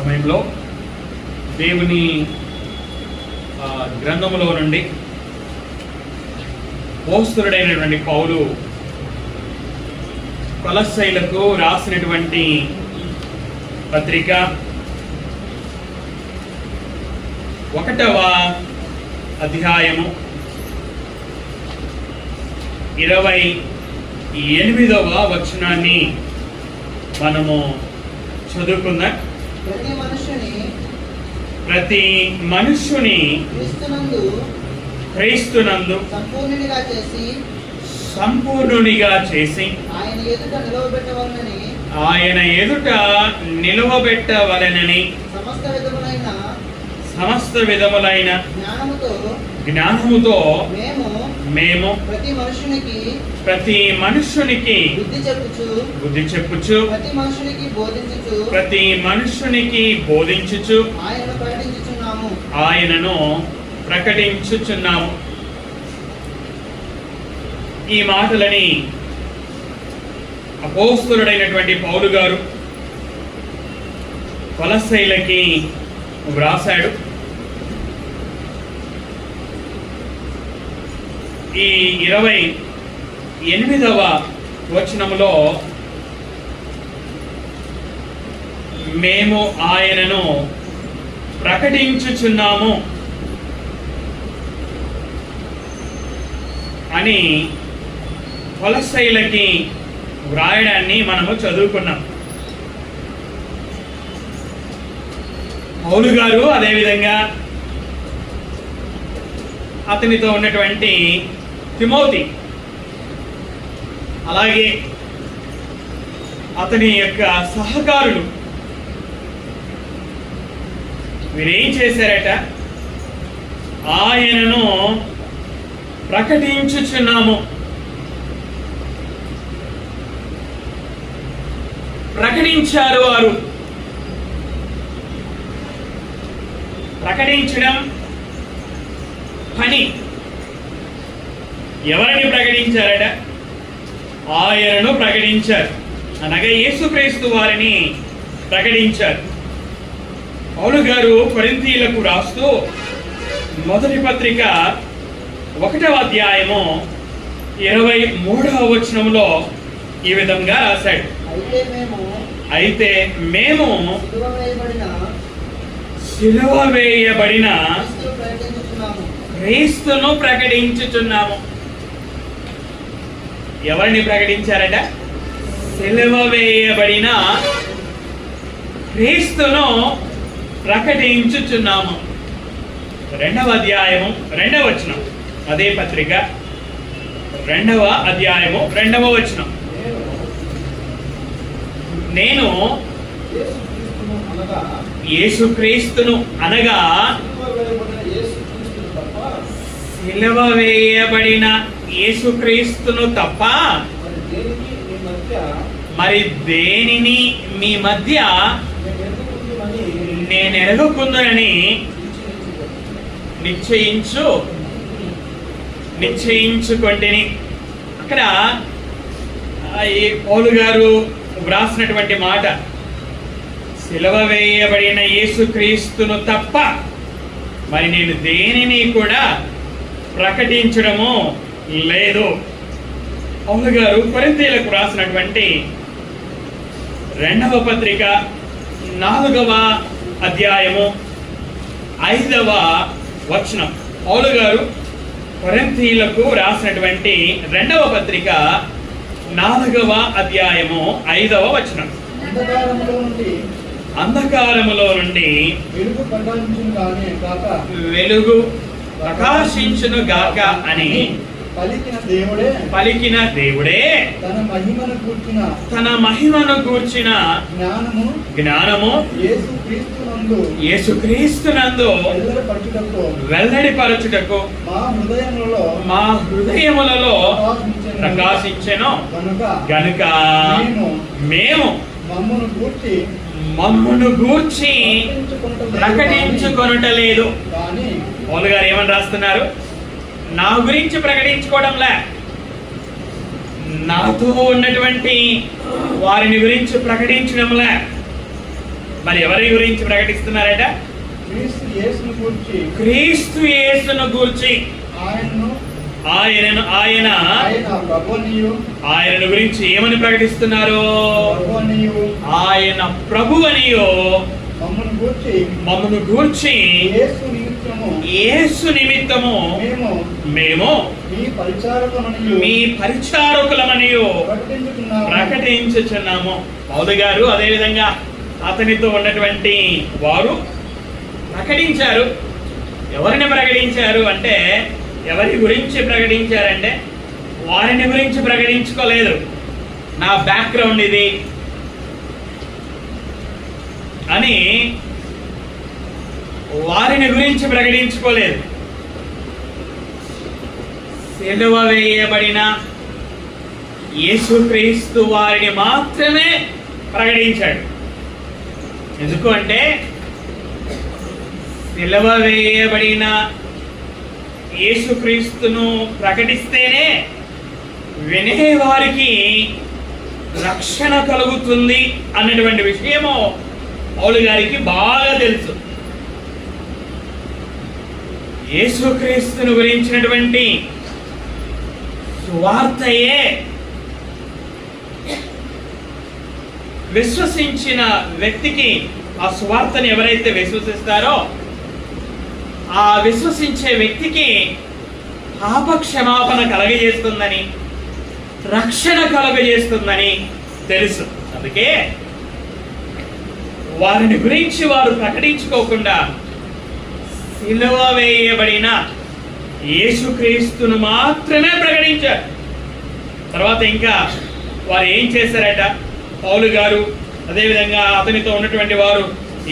సమయంలో దేవుని గ్రంథములో నుండి అపోస్తలుడైనటువంటి పౌలు కొలస్సీలకు రాసినటువంటి పత్రిక 1వ అధ్యాయము 28వ వచనాన్ని మనము చదువుకుందాం. ప్రతి మనుష్యుని క్రీస్తునందు సంపూర్ణునిగా చేసి ఆయన ఎదుట నిలువబెట్టవలెనని సమస్త విధములైన జ్ఞానముతో మేము ప్రతి మనుష్యునికి బుద్ధి చెప్పుచు ప్రతి మనుష్యునికి బోధించుచు ఆయనను ప్రకటించుచున్నాము. ఈ మాటలని అపోస్తలుడైనటువంటి పౌలు గారు కొలస్సీలకి వ్రాసాడు. ఈ 28వ వచనములో మేము ఆయనను ప్రకటించుచున్నాము అని కొలస్సీలకి వ్రాయడాన్ని మనము చదువుకున్నాం. పౌలు గారు అదేవిధంగా అతనితో ఉన్నటువంటి తిమోతి, అలాగే అతని యొక్క సహకారులు వీరేం చేశారట? ఆయనను ప్రకటించుచున్నాము. ప్రకటించారు. వారు ప్రకటించడం పని. ఎవరిని ప్రకటించారట? ఆయనను ప్రకటించారు, అనగా యేసుక్రీస్తు వారిని ప్రకటించారు. పౌలు గారు కొరింథీయులకు రాస్తూ మొదటి పత్రిక 1వ అధ్యాయము 23వ వచనంలో ఈ విధంగా రాశాడు. అయితే మేము సిలువ వేయబడిన క్రీస్తును ప్రకటించుచున్నాము. ఎవరిని ప్రకటించారట? సిలువ వేయబడిన క్రీస్తును ప్రకటించుచున్నాము. 2వ అధ్యాయము 2వ వచనం, అదే పత్రిక 2వ అధ్యాయము 2వ వచనం. నేను యేసుక్రీస్తును అనగా సిలువ వేయబడిన యేసుక్రీస్తును తప్ప మరి దేనిని మీ మధ్య నేను ఎరగకుందునని నిశ్చయించుకొంటిని. అక్కడ ఈ పౌలు గారు వ్రాసినటువంటి మాట, సిలువ వేయబడిన యేసుక్రీస్తును తప్ప మరి నేను దేనిని కూడా ప్రకటించడము లేదు. పౌలు గారు కొరింథీయులకు రాసినటువంటి 2వ పత్రిక 4వ అధ్యాయము 5వ వచనం. పౌలు గారు కొరింథీయులకు రాసినటువంటి 2వ పత్రిక 4వ అధ్యాయము 5వ వచనం. అంధకారములో నుండి వెలుగు ప్రకాశించును గాక అని పలికిన దేవుడే తన మహిమను గూర్చిన జ్ఞానము యేసుక్రీస్తునందు వెల్లడిపరచుటకు మా హృదయములలో ప్రకాశించెను గనుక మేము మమ్మును గూర్చి ప్రకటించుకొనుటలేదు. పౌలు గారు ఏమని రాస్తున్నారు? నా గురించి ప్రకటించుకోవడంలే, నాతో ఉన్నటువంటి వారిని గురించి ప్రకటించడంలే, మరి ఎవరి గురించి ప్రకటిస్తున్నారట? క్రీస్తు యేసును గూర్చి. క్రీస్తు యేసును గూర్చి. ఆయనను గురించి ఏమని ప్రకటిస్తున్నారు? ఆయన ప్రభువనియో మమ్మను గూర్చి యేసు నిమిత్తము మేము మీ పరిచారకులమనియో ప్రకటించుచున్నాము. పౌలు గారు అదేవిధంగా అతనితో ఉన్నటువంటి వారు ప్రకటించారు. ఎవరిని ప్రకటించారు అంటే, ఎవరి గురించి ప్రకటించారంటే, వారిని గురించి ప్రకటించుకోలేదు. నా బ్యాక్గ్రౌండ్ ఇది అని వారిని గురించి ప్రకటించుకోలేదు. సిలువ వేయబడిన యేసుక్రీస్తు వారిని మాత్రమే ప్రకటించాడు. ఎందుకు అంటే, సిలువ వేయబడిన యేసుక్రీస్తును ప్రకటిస్తేనే వినేవారికి రక్షణ కలుగుతుంది అన్నటువంటి విషయము పౌలు గారికి బాగా తెలుసు. యేసుక్రీస్తును గురించినటువంటి సువార్తయే విశ్వసించిన వ్యక్తికి, ఆ సువార్తను ఎవరైతే విశ్వసిస్తారో ఆ విశ్వసించే వ్యక్తికి పాపక్షమాపణ కలగజేస్తుందని, రక్షణ కలుగజేస్తుందని తెలుసు. అందుకే వారిని గురించి వారు ప్రకటించుకోకుండా సిలువ వేయబడిన యేసుక్రీస్తును మాత్రమే ప్రకటించారు. తర్వాత ఇంకా వారు ఏం చేశారట? పౌలు గారు అదేవిధంగా అతనితో ఉన్నటువంటి వారు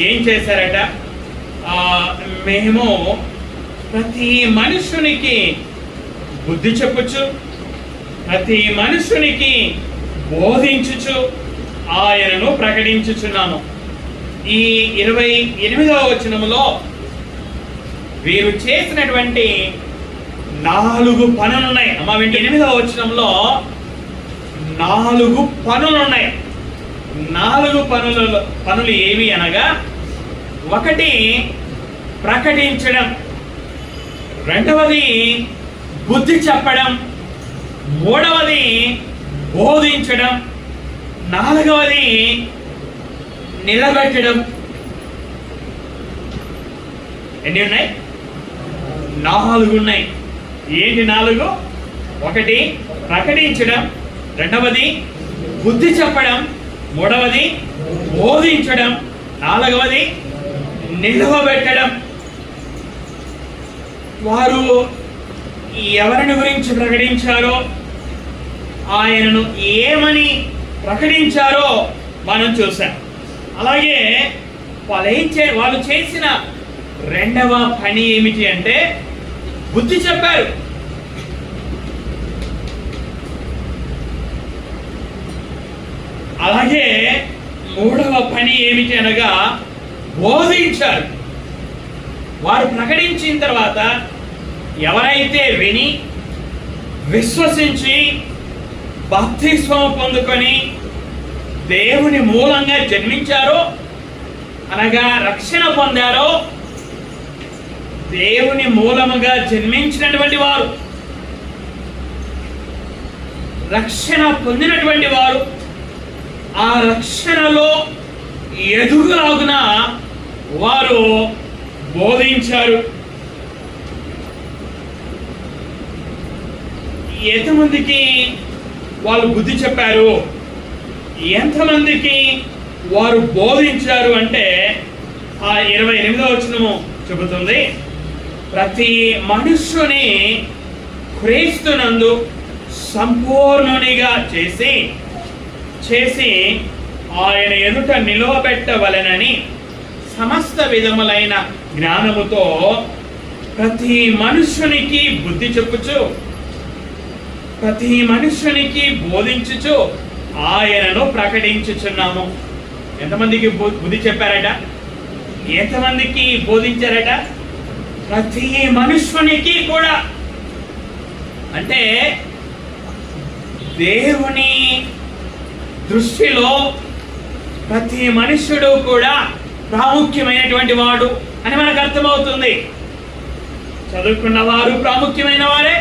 ఏం చేశారట? మేము ప్రతి మనుషునికి బుద్ధి చెప్పుచు, ప్రతి మనుషునికి బోధించుచు ఆయనను ప్రకటించుచున్నాము. ఈ 28వ వచనములో వీరు చేసినటువంటి 4 పనులున్నాయి. అమ్మ వెంట 8వ వచనంలో 4 పనులున్నాయి. 4 పనులు ఏవి అనగా, 1 ప్రకటించడం, 2వది బుద్ధి చెప్పడం, 3వది బోధించడం, 4వది నిలబెట్టడం. ఎన్ని ఉన్నాయి? 4 ఉన్నాయి. ఏంటి 4? 1 ప్రకటించడం, 2వది బుద్ధి చెప్పడం, 3వది బోధించడం, 4వది నిలవబెట్టడం. వారు ఎవరిని గురించి ప్రకటించారో, ఆయనను ఏమని ప్రకటించారో మనం చూసాం. అలాగే వాళ్ళు చేసిన 2వ పని ఏమిటి అంటే, బుద్ధి చెప్పారు. అలాగే 3వ పని ఏమిటి అనగా, బోధించారు. వారు ప్రకటించిన తర్వాత ఎవరైతే విని విశ్వసించి బాప్తిస్మం పొందుకొని దేవుని మూలంగా జన్మించారో, అనగా రక్షణ పొందారో, దేవుని మూలముగా జన్మించినటువంటి వారు, రక్షణ పొందినటువంటి వారు ఆ రక్షణలో ఎదుగులాగున వారు బోధించారు. ఎంతమందికి వాళ్ళు బుద్ధి చెప్పారు, ఎంతమందికి వారు బోధించారు అంటే, ఆ 28వ వచనము చెబుతుంది, ప్రతి మనుష్యుని క్రీస్తునందు సంపూర్ణునిగా చేసి ఆయన ఎదుట నిలవబెట్టవలెనని సమస్త విధములైన జ్ఞానముతో ప్రతి మనుష్యునికి బుద్ధి చెప్పుచు, ప్రతి మనుష్యునికి బోధించుచు ఆయనను ప్రకటించుచున్నాము. ఎంతమందికి బుద్ధి చెప్పారట? ఎంతమందికి బోధించారట? ప్రతి మనుష్యునికి కూడా. అంటే దేవుని దృష్టిలో ప్రతి మనుష్యుడు కూడా ప్రాముఖ్యమైనటువంటి వాడు అని మనకు అర్థమవుతుంది. చదువుకున్న వారు ప్రాముఖ్యమైన వారే,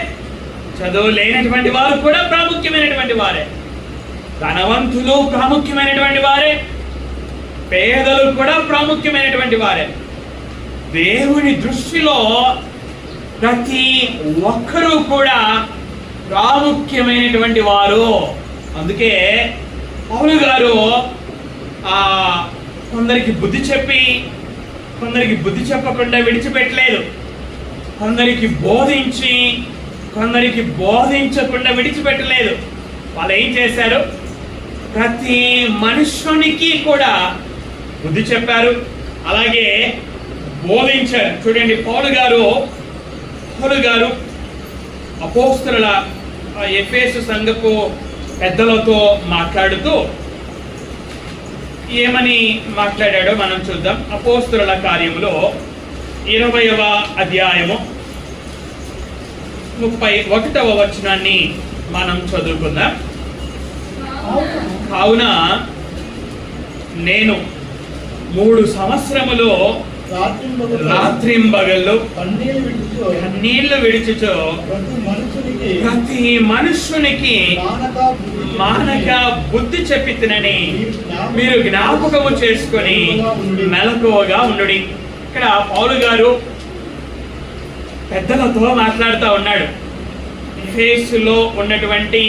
చదువు లేనటువంటి వారు కూడా ప్రాముఖ్యమైనటువంటి వారే, ధనవంతులు ప్రాముఖ్యమైనటువంటి వారే, పేదలు కూడా ప్రాముఖ్యమైనటువంటి వారే. దేవుని దృష్టిలో ప్రతి ఒక్కరూ కూడా ప్రాముఖ్యమైనటువంటి వారు. అందుకే పౌలు గారు కొందరికి బుద్ధి చెప్పి కొందరికి బుద్ధి చెప్పకుండా విడిచిపెట్టలేదు, కొందరికి బోధించి కొందరికి బోధించకుండా విడిచిపెట్టలేదు. వాళ్ళు ఏం చేశారు? ప్రతి మనుష్యునికి కూడా బుద్ధి చెప్పారు, అలాగే బోధించారు. చూడండి, పౌలు గారు అపోస్తలుల ఎఫెసు సంఘపు పెద్దలతో మాట్లాడుతూ ఏమని మాట్లాడాడో మనం చూద్దాం. అపోస్తలుల కార్యములో 20వ అధ్యాయము 31వ వచనాన్ని మనం చదువుకుందాం. కావున నేను 3 సంవత్సరములు రాత్రింబగళ్ళు కన్నీళ్లు విడిచుచు ప్రతి మనుష్యునికి మానక బుద్ధి చెప్పితినని మీరు జ్ఞాపకము చేసుకొని మెలకువగా ఉండుడి. ఇక్కడ పౌలు గారు పెద్దలతో మాట్లాడుతూ ఉన్నాడు. ఎఫెసులో ఉన్నటువంటి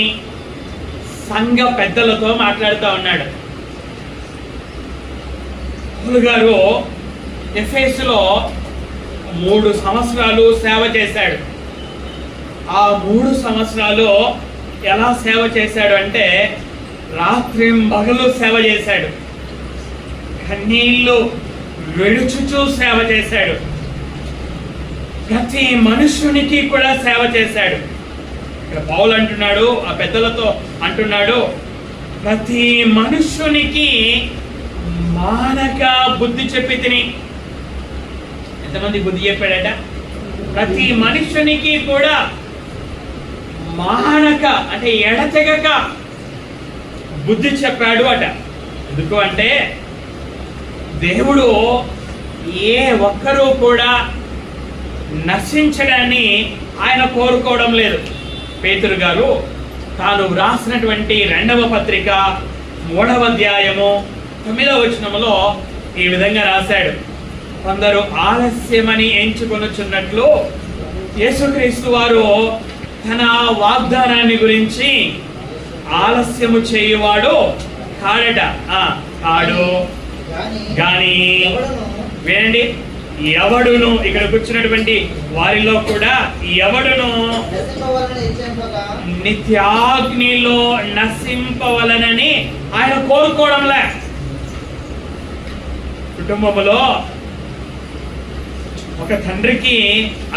సంఘ పెద్దలతో మాట్లాడుతూ ఉన్నాడు. పౌలు గారు ఎఫెసులో 3 సంవత్సరాలు సేవ చేశాడు. ఆ 3 సంవత్సరాలు ఎలా సేవ చేశాడు అంటే రాత్రింబగలు సేవ చేశాడు, కన్నీళ్లు విడుచుచూ సేవ చేశాడు, ప్రతి మనుషునికి కూడా సేవ చేశాడు. ఇక్కడ పౌలు అంటున్నాడు, ఆ పెద్దలతో అంటున్నాడు, ప్రతి మనుష్యునికి మానక బుద్ధి చెప్పి తిని. ఎంతమంది బుద్ధి చెప్పాడట? ప్రతి మనుష్యునికి కూడా మానక అంటే ఎడతెగక బుద్ధి చెప్పాడు అట. ఎందుకు అంటే దేవుడు ఏ ఒక్కరూ కూడా నశించడాన్ని ఆయన కోరుకోవడం లేదు. పేతురు గారు తాను వ్రాసినటువంటి 2వ పత్రిక 3వ అధ్యాయము 9వ వచనములో ఈ విధంగా రాశాడు. కొందరు ఆలస్యమని ఎంచుకొనుచున్నట్లు యేసుక్రీస్తు వారు తన వాగ్దానాన్ని గురించి ఆలస్యము చేయువాడు కాడట. కాడు గాని వినండి, ఎవడును ఇక్కడ కూర్చున్నటువంటి వారిలో కూడా ఎవడును నిత్యాగ్నిలో నశింపవలనని ఆయన కోరుకోవడంలే. కుటుంబంలో ఒక తండ్రికి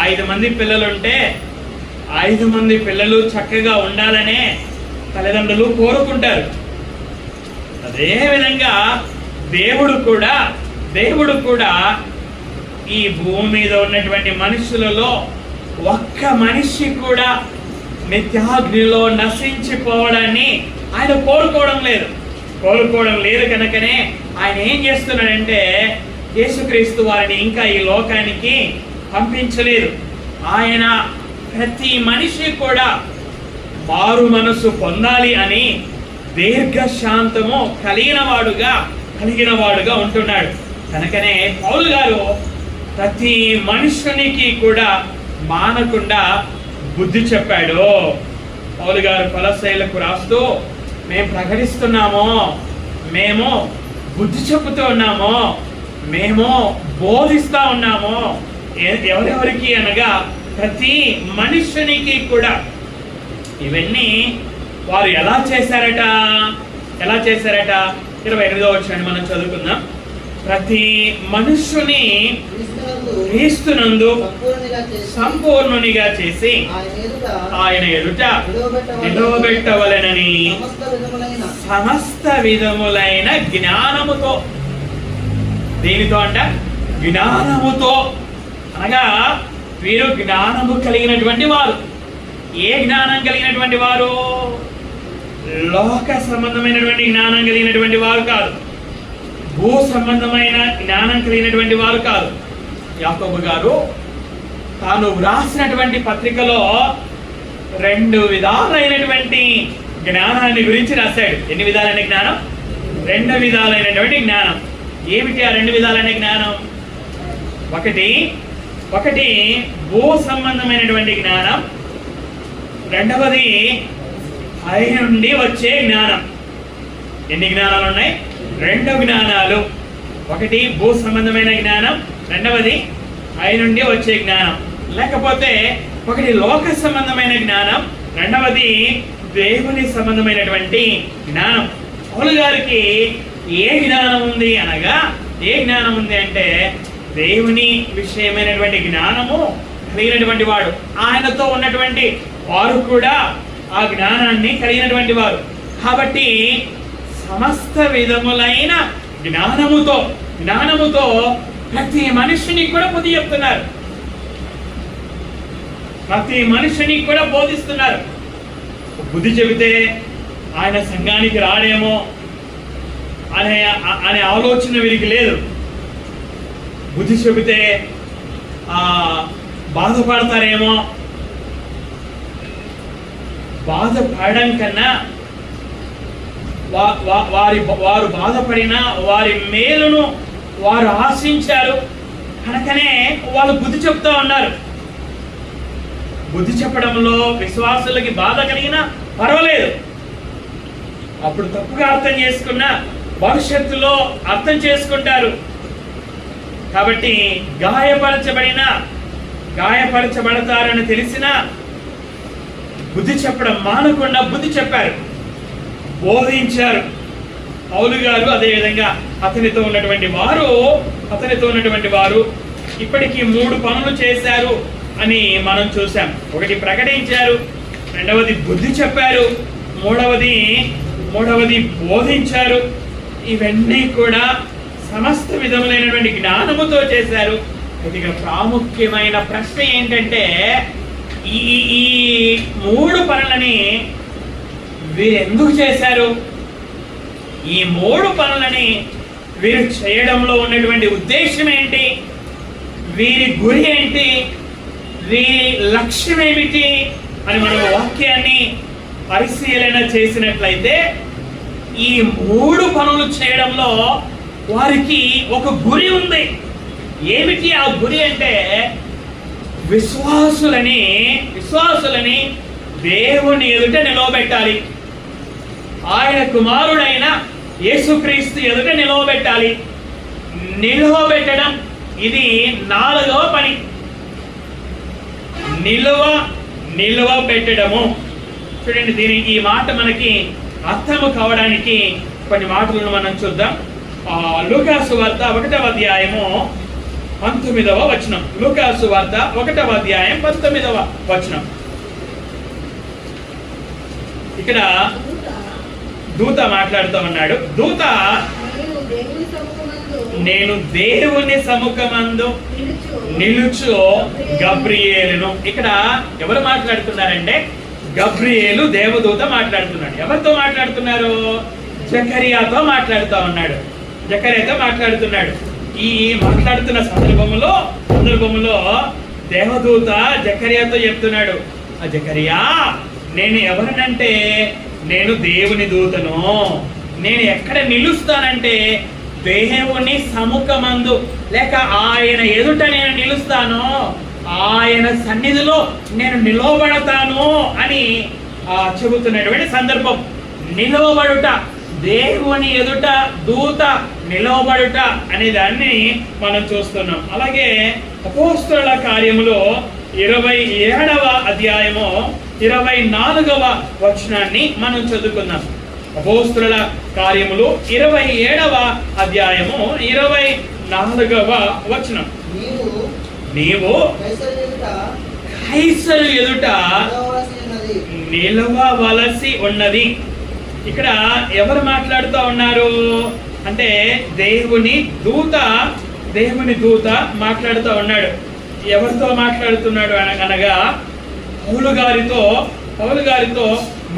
5 మంది పిల్లలుంటే 5 మంది పిల్లలు చక్కగా ఉండాలనే తల్లిదండ్రులు కోరుకుంటారు. అదేవిధంగా దేవుడు కూడా ఈ భూమి మీద ఉన్నటువంటి మనుషులలో ఒక్క మనిషి కూడా నిత్యాగ్నిలో నశించిపోవడాన్ని ఆయన కోరుకోవడం లేదు కనుకనే ఆయన ఏం చేస్తున్నాడంటే యేసుక్రీస్తు వారిని ఇంకా ఈ లోకానికి పంపించలేదు. ఆయన ప్రతి మనిషి కూడా మారు మనసు పొందాలి అని దీర్ఘశాంతము కలిగిన వాడుగా ఉంటున్నాడు. కనుకనే పౌలు గారు ప్రతి మనుషునికి కూడా మానకుండా బుద్ధి చెప్పాడు. పౌలు గారు కొలస్సీయులకు రాస్తూ మేము ప్రకటిస్తున్నాము, మేము బుద్ధి చెప్పుతూ ఉన్నాము, మేము బోధిస్తా ఉన్నాము. ఎవరెవరికి అనగా ప్రతి మనుషునికి కూడా. ఇవన్నీ వారు ఎలా చేశారట? 28వ వచనాన్ని మనం చదువుకుందాం. ప్రతి మనుష్యుని క్రీస్తునందు సంపూర్ణునిగా చేసి ఆయన ఎదుట నిలవబెట్టవలెనని సమస్త విధములైన జ్ఞానముతో. దేనితో అంట? జ్ఞానముతో. అనగా వీరు జ్ఞానము కలిగినటువంటి వారు. ఏ జ్ఞానం కలిగినటువంటి వారు? లోక సంబంధమైనటువంటి జ్ఞానం కలిగినటువంటి వారు కాదు, భూ సంబంధమైన జ్ఞానం కలిగినటువంటి వారు కాదు. యాకోబు గారు తాను వ్రాసినటువంటి పత్రికలో 2 విధాలైనటువంటి జ్ఞానాన్ని గురించి రాశాడు. ఎన్ని విధాలైన జ్ఞానం? 2 విధాలైనటువంటి జ్ఞానం. ఏమిటి ఆ 2 విధాలైన జ్ఞానం? ఒకటి భూ సంబంధమైనటువంటి జ్ఞానం, రెండవది పై నుండి వచ్చే జ్ఞానం. ఎన్ని జ్ఞానాలు ఉన్నాయి? 2 జ్ఞానాలు. ఒకటి భూ సంబంధమైన జ్ఞానం, రెండవది పై నుండి వచ్చే జ్ఞానం. లేకపోతే ఒకటి లోక సంబంధమైన జ్ఞానం, రెండవది దేవుని సంబంధమైనటువంటి జ్ఞానం. పౌలు గారికి ఏ జ్ఞానం ఉంది అనగా, ఏ జ్ఞానం ఉంది అంటే దేవుని విషయమైనటువంటి జ్ఞానము కలిగినటువంటి వాడు. ఆయనతో ఉన్నటువంటి వారు కూడా ఆ జ్ఞానాన్ని కలిగినటువంటి వారు. కాబట్టి సమస్త విధములైన జ్ఞానముతో ప్రతి మనిషిని కూడా బుద్ధి చెప్తున్నారు, ప్రతి మనిషిని కూడా బోధిస్తున్నారు. బుద్ధి చెబితే ఆయన సంఘానికి రాడేమో అనే ఆలోచన వీరికి లేదు. బుద్ధి చెబితే బాధపడతారేమో, బాధపడడం కన్నా వారు బాధపడిన వారి మేలును వారు ఆశించారు కనుకనే వాళ్ళు బుద్ధి చెప్తా ఉన్నారు. బుద్ధి చెప్పడంలో విశ్వాసులకి బాధ కలిగినా పర్వాలేదు, అప్పుడు తప్పుగా అర్థం చేసుకున్న భవిష్యత్తులో అర్థం చేసుకుంటారు. కాబట్టి గాయపరచబడతారని తెలిసినా బుద్ధి చెప్పడం మానకుండా బుద్ధి చెప్పారు, బోధించారు. పౌలు గారు అదేవిధంగా అతనితో ఉన్నటువంటి వారు ఇప్పటికీ 3 పనులు చేశారు అని మనం చూసాం. ఒకటి ప్రకటించారు, రెండవది బుద్ధి చెప్పారు, మూడవది బోధించారు. ఇవన్నీ కూడా సమస్త విధములైనటువంటి జ్ఞానముతో చేశారు. ఇక ప్రాముఖ్యమైన ప్రశ్న ఏంటంటే, ఈ 3 పనులని వీరు ఎందుకు చేశారు? ఈ 3 పనులని వీరు చేయడంలో ఉన్నటువంటి ఉద్దేశం ఏంటి? వీరి గురి ఏంటి? వీరి లక్ష్యం ఏమిటి అని మనం వాక్యాన్ని పరిశీలన చేసినట్లయితే, ఈ 3 పనులు చేయడంలో వారికి ఒక గురి ఉంది. ఏమిటి ఆ గురి అంటే, విశ్వాసులని దేవుని ఎదుట నిలవబెట్టాలి, ఆయన కుమారుడైన యేసుక్రీస్తు ఎదుట నిలవబెట్టాలి. నిలవబెట్టడం ఇది 4వ పని. నిలువ పెట్టడము. చూడండి, ఈ మాట మనకి అర్థము కావడానికి కొన్ని మాటలను మనం చూద్దాం. లూకాసు వార్త 1వ అధ్యాయము 19వ వచనం. లూకాసు వార్త 1వ అధ్యాయం 19వ వచనం. ఇక్కడ దూత మాట్లాడుతూ ఉన్నాడు. దూత, నేను దేవుని సముఖమందు నిలుచు గబ్రియేలును. ఇక్కడ ఎవరు మాట్లాడుతున్నారంటే, గబ్రియేలు దేవదూత మాట్లాడుతున్నాడు. ఎవరితో మాట్లాడుతున్నారు? జకరియాతో మాట్లాడుతున్నాడు. ఈ మాట్లాడుతున్న సందర్భంలో దేవదూత జకరియాతో చెప్తున్నాడు, జకరియా, నేను ఎవరినంటే నేను దేవుని దూతను. నేను ఎక్కడ నిలుస్తానంటే దేవుని సముఖమందు, లేక ఆయన ఎదుట నేను నిలుస్తాను, ఆయన సన్నిధిలో నేను నిలవబడతాను అని చెబుతున్నటువంటి సందర్భం. నిలవబడుట, దేవుని ఎదుట దూత నిలవబడుట అనే దాన్ని మనం చూస్తున్నాం. అలాగే అపోస్తలుల కార్యములో 27వ అధ్యాయము 24వ వచనాన్ని మనం చదువుకుందాం. అపోస్తలుల కార్యములు 27వ అధ్యాయము 24వ వచనం. నీవు కైసరు ఎదుట నిలవవలసి ఉన్నది. ఇక్కడ ఎవరు మాట్లాడుతూ ఉన్నారు అంటే, దేవుని దూత మాట్లాడుతూ ఉన్నాడు. ఎవరితో మాట్లాడుతున్నాడు అనగా పౌలు గారితో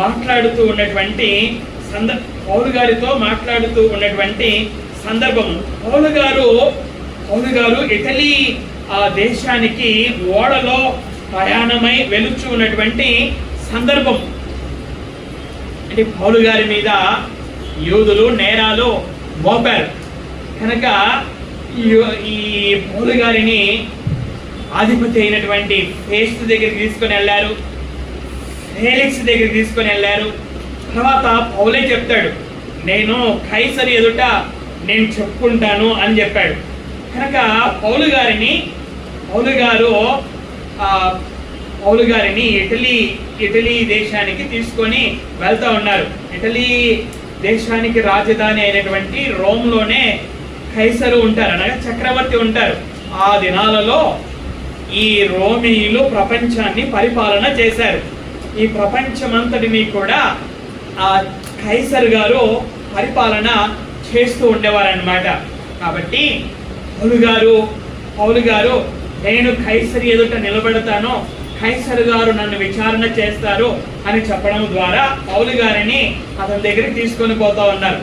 మాట్లాడుతూ ఉన్నటువంటి సందర్భము. పౌలు గారు ఇటలీ దేశానికి ఓడలో ప్రయాణమై వెలుచు ఉన్నటువంటి సందర్భం. అంటే పౌలు గారి మీద యూదులు నేరాలు మోపారు కనుక ఈ పౌలు గారిని అధిపతి అయినటువంటి ఫేస్తు దగ్గరికి తీసుకొని వెళ్ళారు, ఫేలిక్స్ దగ్గరికి తీసుకొని వెళ్ళారు. తర్వాత పౌలే చెప్తాడు, నేను కైసరు ఎదుట నేను చెప్పుకుంటాను అని చెప్పాడు. కనుక పౌలు గారిని ఇటలీ దేశానికి తీసుకొని వెళ్తా ఉన్నారు. ఇటలీ దేశానికి రాజధాని అయినటువంటి రోమ్లోనే కైసరు ఉంటారు, అనగా చక్రవర్తి ఉంటారు. ఆ దినాలలో ఈ రోమీయులు ప్రపంచాన్ని పరిపాలన చేశారు. ఈ ప్రపంచమంతటిని కూడా ఆ కైసర్ గారు పరిపాలన చేస్తూ ఉండేవారన్నమాట. కాబట్టి పౌలు గారు నేను కైసర్ ఎదుట నిలబడతాను, కైసర్ గారు నన్ను విచారణ చేస్తారు అని చెప్పడం ద్వారా పౌలు గారిని అతని దగ్గరికి తీసుకొని పోతా ఉన్నారు.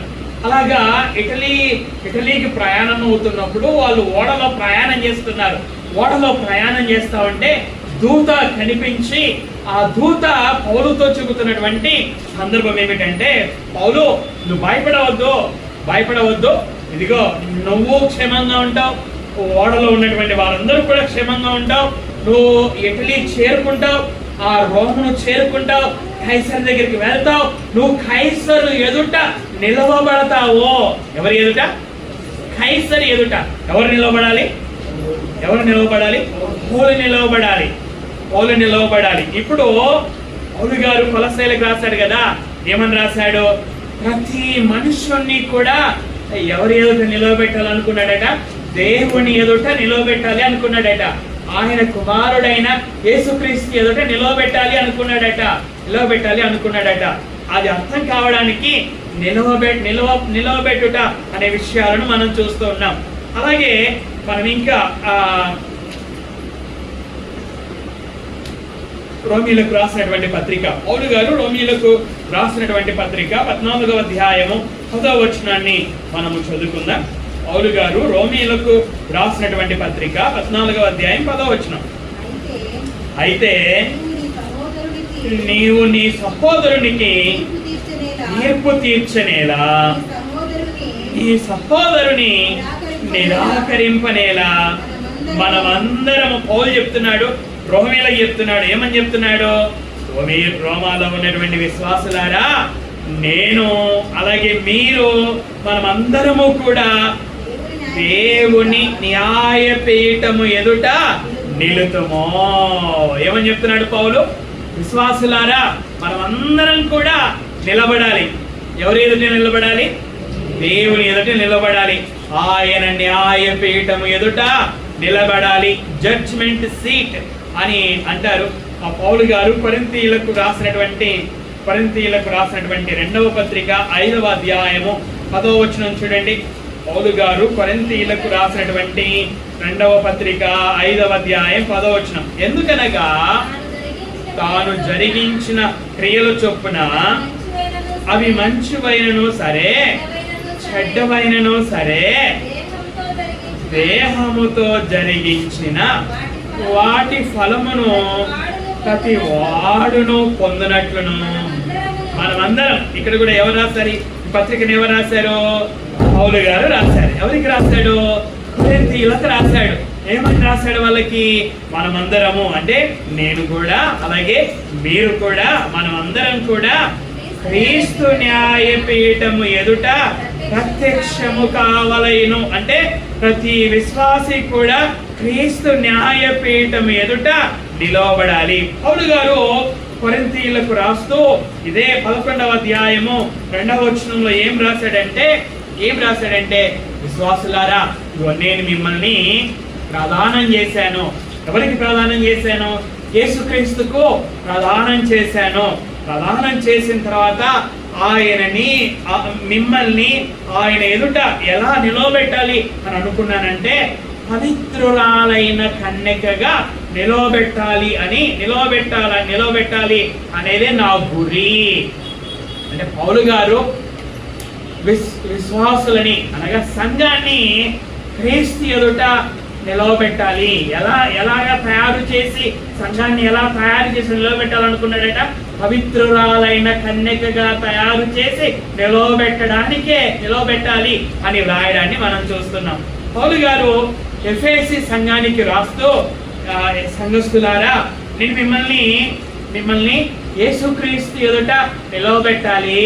అలాగా ఇటలీకి ప్రయాణం అవుతున్నప్పుడు వాళ్ళు ఓడలో ప్రయాణం చేస్తున్నారు. ఓడలో ప్రయాణం చేస్తా ఉంటే దూత కనిపించి ఆ దూత పౌలుతో చెబుతున్నటువంటి సందర్భం ఏమిటంటే, పౌలు నువ్వు భయపడవద్దు, ఇదిగో నువ్వు క్షేమంగా ఉంటావు, ఓడలో ఉన్నటువంటి వారందరూ కూడా క్షేమంగా ఉంటావు, నువ్వు ఇటలీ చేరుకుంటావు, ఆ రోమును చేరుకుంటావు, కైసర్ దగ్గరికి వెళ్తావు, నువ్వు కైసరు ఎదుట నిలవబడతావు. ఎవరి ఎదుట? కైసర్ ఎదుట. ఎవరు నిలవబడాలి? పౌలు నిలవబడాలి. ఇప్పుడు పౌలు గారు కొలస్సీలకు రాశాడు కదా, ఏమని రాశాడు? ప్రతి మనుష్యుణ్ణి కూడా ఎవరి ఎదుట నిలవబెట్టాలనుకున్నాడట? దేవుని ఎదుట నిలవబెట్టాలి అనుకున్నాడట. ఆయన కుమారుడైన యేసుక్రీస్తు ఎదుట నిలవబెట్టాలి అనుకున్నాడట. అది అర్థం కావడానికి నిలవబెట్టుట అనే విషయాలను మనం చూస్తూ ఉన్నాం. అలాగే మనం ఇంకా రోమీలకు రాసినటువంటి పత్రిక, పౌలు గారు రోమీలకు రాసినటువంటి పత్రిక 14వ అధ్యాయము 10వ వచనాన్ని మనము చదువుకుందాం. పౌలు గారు రోమీలకు రాసినటువంటి పత్రిక 14వ అధ్యాయం 10వ వచనం. అయితే నీవు నీ సహోదరునికి తీర్పు తీర్చనేలా, నీ సహోదరుని నిరాకరింపనేలా మనమందరము, పౌలు చెప్తున్నాడు, రోమీలకు చెప్తున్నాడు. ఏమని చెప్తున్నాడు? రోమాలో ఉన్నటువంటి విశ్వాసులారా, నేను అలాగే మీరు మనమందరము కూడా దేవుని న్యాయపీఠము ఎదుట నిలుతుమో. ఏమని చెప్తున్నాడు పౌలు? విశ్వాసులారా, మనమందరం కూడా నిలబడాలి. ఎవరి ఎదుట నిలబడాలి? దేవుని ఎదుట నిలబడాలి. ఆయన న్యాయపీఠము ఎదుట నిలబడాలి. జడ్జ్మెంట్ సీట్ అని అంటారు. ఆ పౌలు గారు కొరింథీయులకు రాసినటువంటి 2వ పత్రిక 5వ అధ్యాయము 10వ వచనం చూడండి. పౌలు గారు కొరింథీయులకు రాసినటువంటి 2వ పత్రిక 5వ అధ్యాయం 10వ వచనం. ఎందుకనగా తాను జరిగించిన క్రియల చొప్పున అవి మంచివైనను సరే, చెడ్డవైనను సరే, దేహముతో జరిగించిన వాటి ఫలమును ప్రతి వాడును పొందినట్లును మనమందరం. ఇక్కడ కూడా ఎవరు రాశారు? ఈ పత్రికను ఎవరు రాశారు? పౌలు గారు రాశారు. ఎవరికి రాశాడు? కొరింథీయులకు రాశాడు. ఏమని రాశాడు వాళ్ళకి? మనమందరము అంటే నేను కూడా, అలాగే మీరు కూడా, మనమందరం కూడా క్రీస్తు న్యాయపీఠము ఎదుట ప్రత్యక్షము కావలెను. అంటే ప్రతి విశ్వాసి కూడా క్రీస్తు న్యాయపీఠము ఎదుట నిలవబడాలి. పౌలు గారు కొరింథీయులకు రాస్తూ ఇదే 11వ అధ్యాయము 2వ వచనంలో ఏం రాశాడంటే విశ్వాసులారా, నేను మిమ్మల్ని ప్రదానం చేశాను. ఎవరికి ప్రదానం చేశాను? యేసుక్రీస్తుకు ప్రదానం చేశాను. ప్రదానం చేసిన తర్వాత మిమ్మల్ని ఆయన ఎదుట ఎలా నిలవబెట్టాలి అని అనుకున్నానంటే, పవిత్రురాలైన కన్యకగా నిలవబెట్టాలి అనేదే నా గురి. అంటే పౌలు గారు విశ్వాసులని అనగా సంఘాన్ని క్రీస్తు ఎదుట నిలవబెట్టాలి. ఎలాగా తయారు చేసి సంఘాన్ని ఎలా తయారు చేసి నిలవబెట్టాలనుకున్నాడట? పవిత్రురాలైన కన్యకగా తయారు చేసి నిలవబెట్టాలి అని వ్రాయడాన్ని మనం చూస్తున్నాం. పౌలు గారు ఎఫెసీ సంఘానికి రాస్తూ, సంఘస్థులారా, నేను మిమ్మల్ని యేసుక్రీస్తు ఎదుట నిలవబెట్టాలి.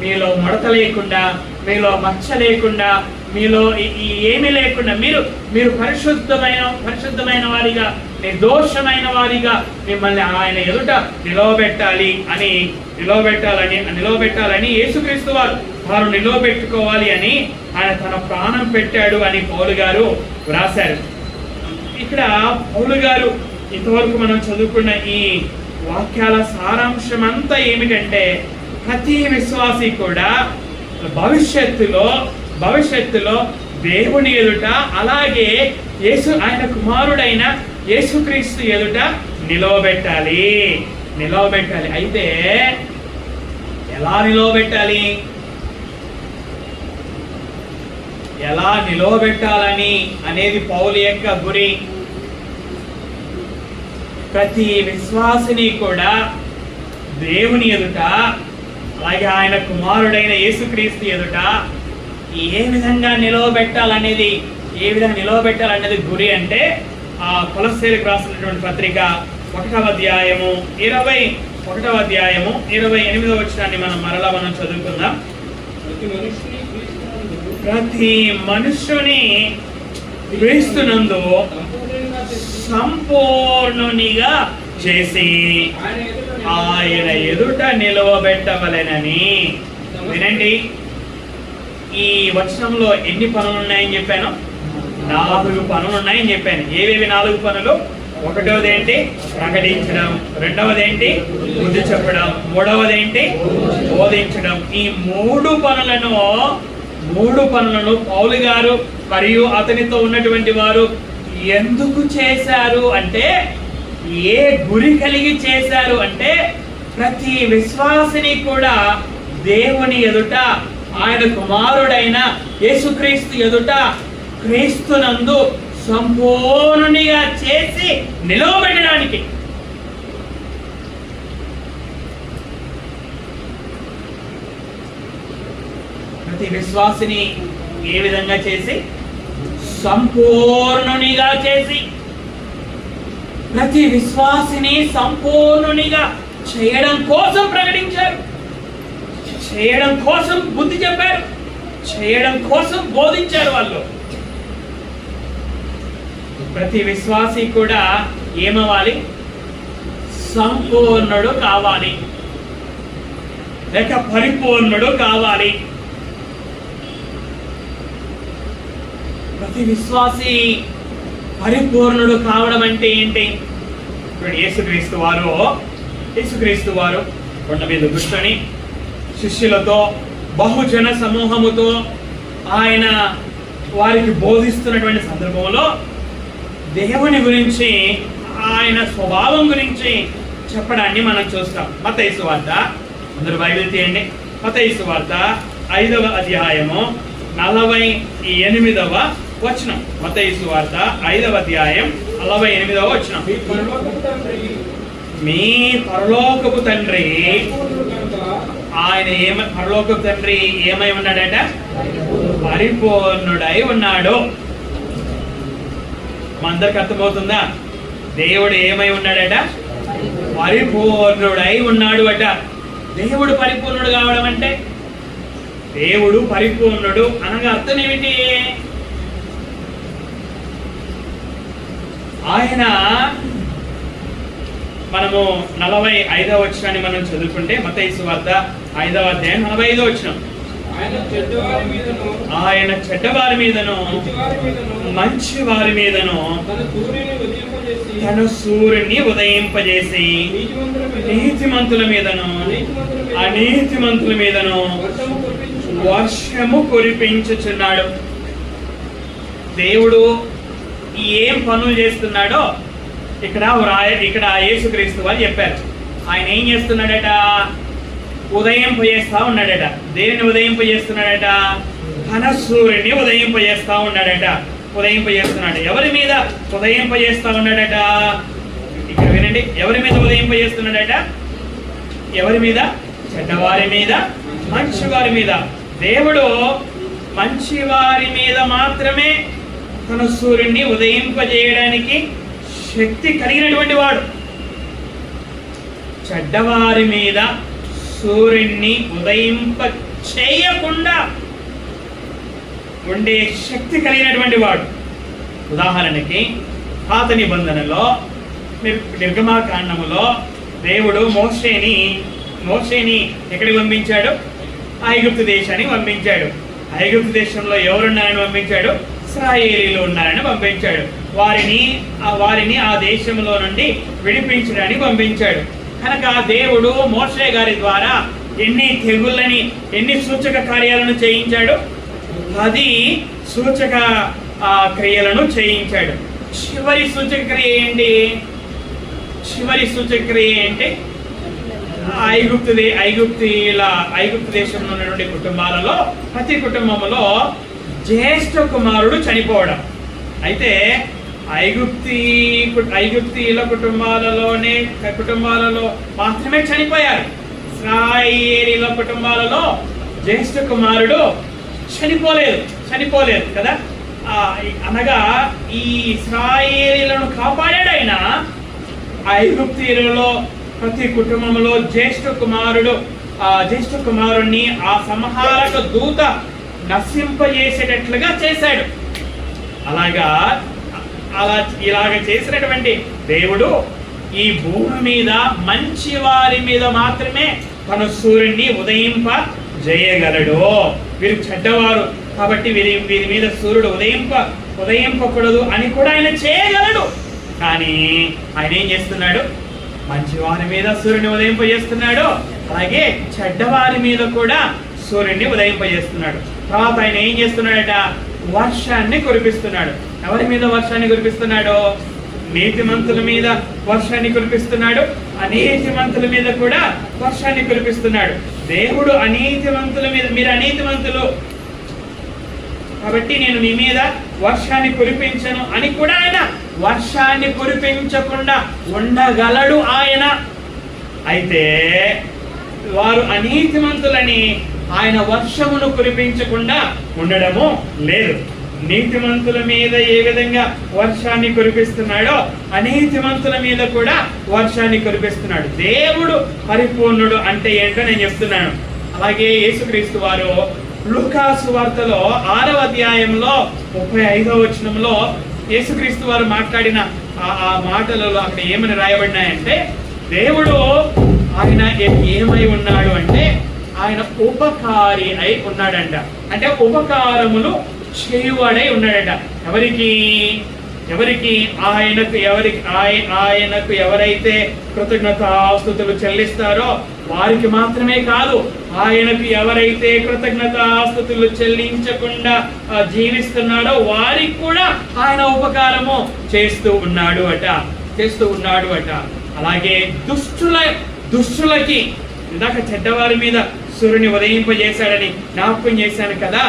మీలో ముడత లేకుండా, మీలో మచ్చ లేకుండా, మీలో ఏమీ లేకుండా మీరు పరిశుద్ధమైన వారిగా, నిర్దోషమైన వారిగా మిమ్మల్ని ఆయన ఎదుట నిలవబెట్టాలని యేసుక్రీస్తు వారు నిలవబెట్టుకోవాలి అని ఆయన తన ప్రాణం పెట్టాడు అని పౌలు గారు వ్రాశారు. ఇక్కడ పౌలు గారు ఇంతవరకు మనం చదువుకున్న ఈ వాక్యాల సారాంశం అంతా ఏమిటంటే, ప్రతి విశ్వాసి కూడా భవిష్యత్తులో దేవుని ఎదుట, అలాగే ఆయన కుమారుడైన యేసుక్రీస్తు ఎదుట నిలవబెట్టాలి. అయితే ఎలా నిలవబెట్టాలని అనేది పౌలు యొక్క గురి. ప్రతి విశ్వాసిని కూడా దేవుని ఎదుట, అలాగే ఆయన కుమారుడైన యేసుక్రీస్తు ఎదుట ఏ విధంగా నిలవబెట్టాలనేది గురి అంటే, ఆ కొలస్సీలకు రాసినటువంటి పత్రిక 1వ అధ్యాయము 28వ వచనాన్ని మనం చదువుకుందాం. ప్రతి మనుష్యుని క్రీస్తునందు సంపూర్ణునిగా చేసి ఆయన ఎదుట నిలవబెట్టవలెనని. వినండి, ఈ వచనంలో ఎన్ని పనులు ఉన్నాయని చెప్పాను? 4 పనులు ఉన్నాయని చెప్పాను. ఏవేవి 4 పనులు? 1వది ఏంటి? ప్రకటించడం. 2వది ఏంటి? బుద్ధి చెప్పడం. 3వది ఏంటి? బోధించడం. ఈ 3 పనులను పౌలు గారు మరియు అతనితో ఉన్నటువంటి వారు ఎందుకు చేశారు అంటే, ఏ గురి కలిగి చేశారు అంటే, ప్రతి విశ్వాసిని కూడా దేవుని ఎదుట, ఆయన కుమారుడైన యేసుక్రీస్తు ఎదుట క్రీస్తునందు సంపూర్ణునిగా చేసి నిలవబెట్టడానికి. ప్రతి విశ్వాసిని ఏ విధంగా చేసి? సంపూర్ణునిగా చేసి. ప్రతి విశ్వాసిని సంపూర్ణునిగా చేయడం కోసం ప్రకటించారు, చేయడం కోసం బుద్ధి చెప్పారు, చేయడం కోసం బోధించారు. వాళ్ళు ప్రతి విశ్వాసి కూడా ఏమవ్వాలి? సంపూర్ణుడు కావాలి, లేక పరిపూర్ణుడు కావాలి. ప్రతి విశ్వాసి పరిపూర్ణుడు కావడం అంటే ఏంటి? ఇప్పుడు యేసుక్రీస్తు వారు కొండ మీద కూర్చొని శిష్యులతో, బహుజన సమూహముతో ఆయన వారికి బోధిస్తున్నటువంటి సందర్భంలో దేవుని గురించి, ఆయన స్వభావం గురించి చెప్పడాన్ని మనం చూస్తాం. మత్తయి సువార్త, అందరూ బైబిల్ తీయండి. మత్తయి సువార్త 5వ అధ్యాయము 48వ వచనం. మత్తయి సువార్త 5వ అధ్యాయం 48వ వచనం. మీ పరలోకపు తండ్రి, ఆయన పరలోకపు తండ్రి ఏమై ఉన్నాడట? పరిపూర్ణుడై ఉన్నాడు. మా అందరికి అర్థమవుతుందా? దేవుడు ఏమై ఉన్నాడట? పరిపూర్ణుడై ఉన్నాడు అట. దేవుడు పరిపూర్ణుడు కావడం అంటే, దేవుడు పరిపూర్ణుడు అనగా అర్థం ఏమిటి? ఆయన, మనము 45వ వచనాన్ని మనం చదువుకుంటే, మత్తయి సువార్త 5వ అధ్యాయం 45వ వచనం. ఆయన చెడ్డవారి మీదను మంచి వారి మీదను తన సూర్యుని ఉదయింపజేసి నీతిమంతుల మీదను అనీతిమంతుల మీదను వర్షము కురిపించుచున్నాడు. దేవుడు ఏం పనులు చేస్తున్నాడో ఇక్కడ యేసుక్రీస్తు వాళ్ళు చెప్పారు. ఆయన ఏం చేస్తున్నాడట? ఉదయింపజేస్తా ఉన్నాడట. దేనిని ఉదయింపజేస్తున్నాడట? తన సూర్యుడిని ఉదయింపజేస్తా ఉన్నాడట. ఉదయింపజేస్తున్నాడు. ఎవరి మీద ఉదయింపజేస్తా ఉన్నాడట? ఇక్కడ వినండి, ఎవరి మీద ఉదయింపజేస్తున్నాడట? ఎవరి మీద? చెడ్డవారి మీద, మంచివారి మీద. దేవుడు మంచివారి మీద మాత్రమే తన సూర్యుడిని ఉదయింపజేయడానికి శక్తి కలిగినటువంటి వాడు. చెడ్డవారి మీద సూర్యుడిని ఉదయింప చేయకుండా ఉండే శక్తి కలిగినటువంటి వాడు. ఉదాహరణకి పాత నిబంధనలో నిర్గమాకాండములో దేవుడు మోషేని ఎక్కడికి పంపించాడు? ఐగుప్తు దేశానికి పంపించాడు. ఐగుప్తు దేశంలో ఎవరున్నారని పంపించాడు? ఇశ్రాయేలీలు ఉన్నారని పంపించాడు. వారిని ఆ దేశంలో నుండి విడిపించడానికి పంపించాడు. కనుక దేవుడు మోషే గారి ద్వారా ఎన్ని సూచక కార్యాలను చేయించాడు? 10 సూచక క్రియలను చేయించాడు. చివరి సూచక క్రియ ఏంటి? ఐగుప్తు దేశంలో ఉన్నటువంటి కుటుంబాలలో ప్రతి కుటుంబంలో జ్యేష్ఠ కుమారుడు చనిపోవడం. అయితే ఐగుప్తీల కుటుంబాలలో మాత్రమే చనిపోయారు. ఇశ్రాయేలీల కుటుంబాలలో జ్యేష్ఠ కుమారుడు చనిపోలేదు కదా. అనగా ఈ ఇశ్రాయేలీలను కాపాడాడు ఆయన. ఐగుప్తీయులలో ప్రతి కుటుంబంలో జ్యేష్ఠ కుమారుణ్ణి ఆ సంహారక దూత నశింపజేసేటట్లుగా చేశాడు. ఇలాగ చేసినటువంటి దేవుడు ఈ భూమి మీద మంచి వారి మీద మాత్రమే తన సూర్యుడిని ఉదయింపజేయగలడు. వీరు చెడ్డవారు కాబట్టి వీరి మీద సూర్యుడు ఉదయింపకూడదు అని కూడా ఆయన చేయగలడు. కానీ ఆయన ఏం చేస్తున్నాడు? మంచివారి మీద సూర్యుని ఉదయింపజేస్తున్నాడు, అలాగే చెడ్డవారి మీద కూడా సూర్యుడిని ఉదయింపజేస్తున్నాడు. తర్వాత ఆయన ఏం చేస్తున్నాడట? వర్షాన్ని కురిపిస్తున్నాడు. ఎవరి మీద వర్షాన్ని కురిపిస్తున్నాడు? నీతిమంతుల మీద వర్షాన్ని కురిపిస్తున్నాడు, అనీతిమంతుల మీద కూడా వర్షాన్ని కురిపిస్తున్నాడు. దేవుడు అనీతిమంతుల మీద, మీరు అనీతిమంతులు కాబట్టి నేను మీ మీద వర్షాన్ని కురిపించను అని కూడా ఆయన వర్షాన్ని కురిపించకుండా ఉండగలడు ఆయన. అయితే వారు అనీతిమంతులని ఆయన వర్షమును కురిపించకుండా ఉండడము లేదు. నీతిమంతుల మీద ఏ విధంగా వర్షాన్ని కురిపిస్తున్నాడో అనీతిమంతుల మీద కూడా వర్షాన్ని కురిపిస్తున్నాడు. దేవుడు పరిపూర్ణుడు అంటే ఏంటో నేను చెప్తున్నాను. అలాగే యేసుక్రీస్తు వారు లూకా సువార్తలో 6వ అధ్యాయంలో 35వ వచనంలో యేసుక్రీస్తు వారు మాట్లాడిన ఆ మాటలలో అక్కడ ఏమని రాయబడినాయంటే, దేవుడు ఆయన ఏమై ఉన్నాడు అంటే ఆయన ఉపకారి అయి ఉన్నాడంట. అంటే ఉపకారములు చేయువాడై ఉన్నాడట. ఎవరికి ఆయనకు ఎవరైతే కృతజ్ఞతాస్తుతులు చెల్లిస్తారో వారికి మాత్రమే కాదు, ఆయనకు ఎవరైతే కృతజ్ఞతాస్తుతులు చెల్లించకుండా జీవిస్తున్నాడో వారికి కూడా ఆయన ఉపకారము చేస్తూ ఉన్నాడు అట. అలాగే దుష్టులకి ఇందాక చెడ్డవారి మీద సూర్యుని ఉదయింపజేశాడని జ్ఞాపకం చేశాను కదా.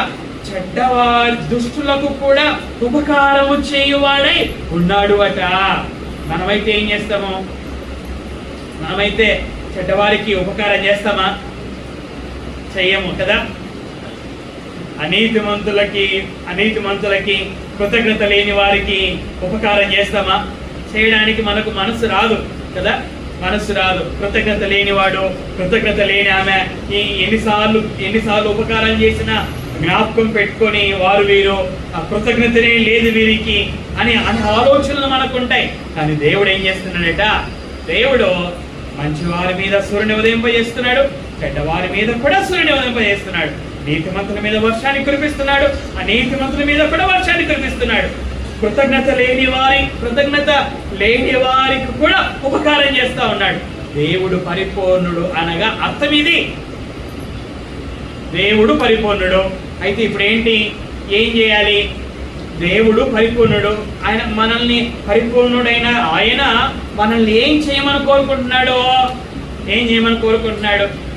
చెడ్డవారి దుష్టులకు కూడా ఉపకారము చేయువాడై ఉన్నాడు అట. మనమైతే ఏం చేస్తాము? మనమైతే చెడ్డవారికి ఉపకారం చేస్తామా? చెయ్యము కదా. అనీతిమంతులకి కృతజ్ఞత లేని వారికి ఉపకారం చేస్తామా? చేయడానికి మనకు మనసు రాదు కదా. కృతజ్ఞత లేనివాడు, కృతజ్ఞత లేని ఆమె ఎన్నిసార్లు ఉపకారం చేసినా జ్ఞాపకం పెట్టుకొని వీరు కృతజ్ఞతనే లేదు వీరికి అని ఆలోచనలు మనకుంటాయి. కానీ దేవుడు ఏం చేస్తున్నాడట? దేవుడు మంచివారి మీద సూర్యుని ఉదయింపజేస్తున్నాడు, చెడ్డవారి మీద కూడా సూర్యుని ఉదయింపజేస్తున్నాడు. నీతిమంతుల మీద వర్షాన్ని కురిపిస్తున్నాడు, అనీతిమంతుల మీద కూడా వర్షాన్ని కురిపిస్తున్నాడు. కృతజ్ఞత లేని వారికి కూడా ఉపకారం చేస్తా ఉన్నాడు. దేవుడు పరిపూర్ణుడు అనగా అర్థం ఇది. దేవుడు పరిపూర్ణుడు. అయితే ఇప్పుడు ఏం చేయాలి? దేవుడు పరిపూర్ణుడు. ఆయన మనల్ని పరిపూర్ణుడైన ఆయన మనల్ని ఏం చేయమని కోరుకుంటున్నాడు?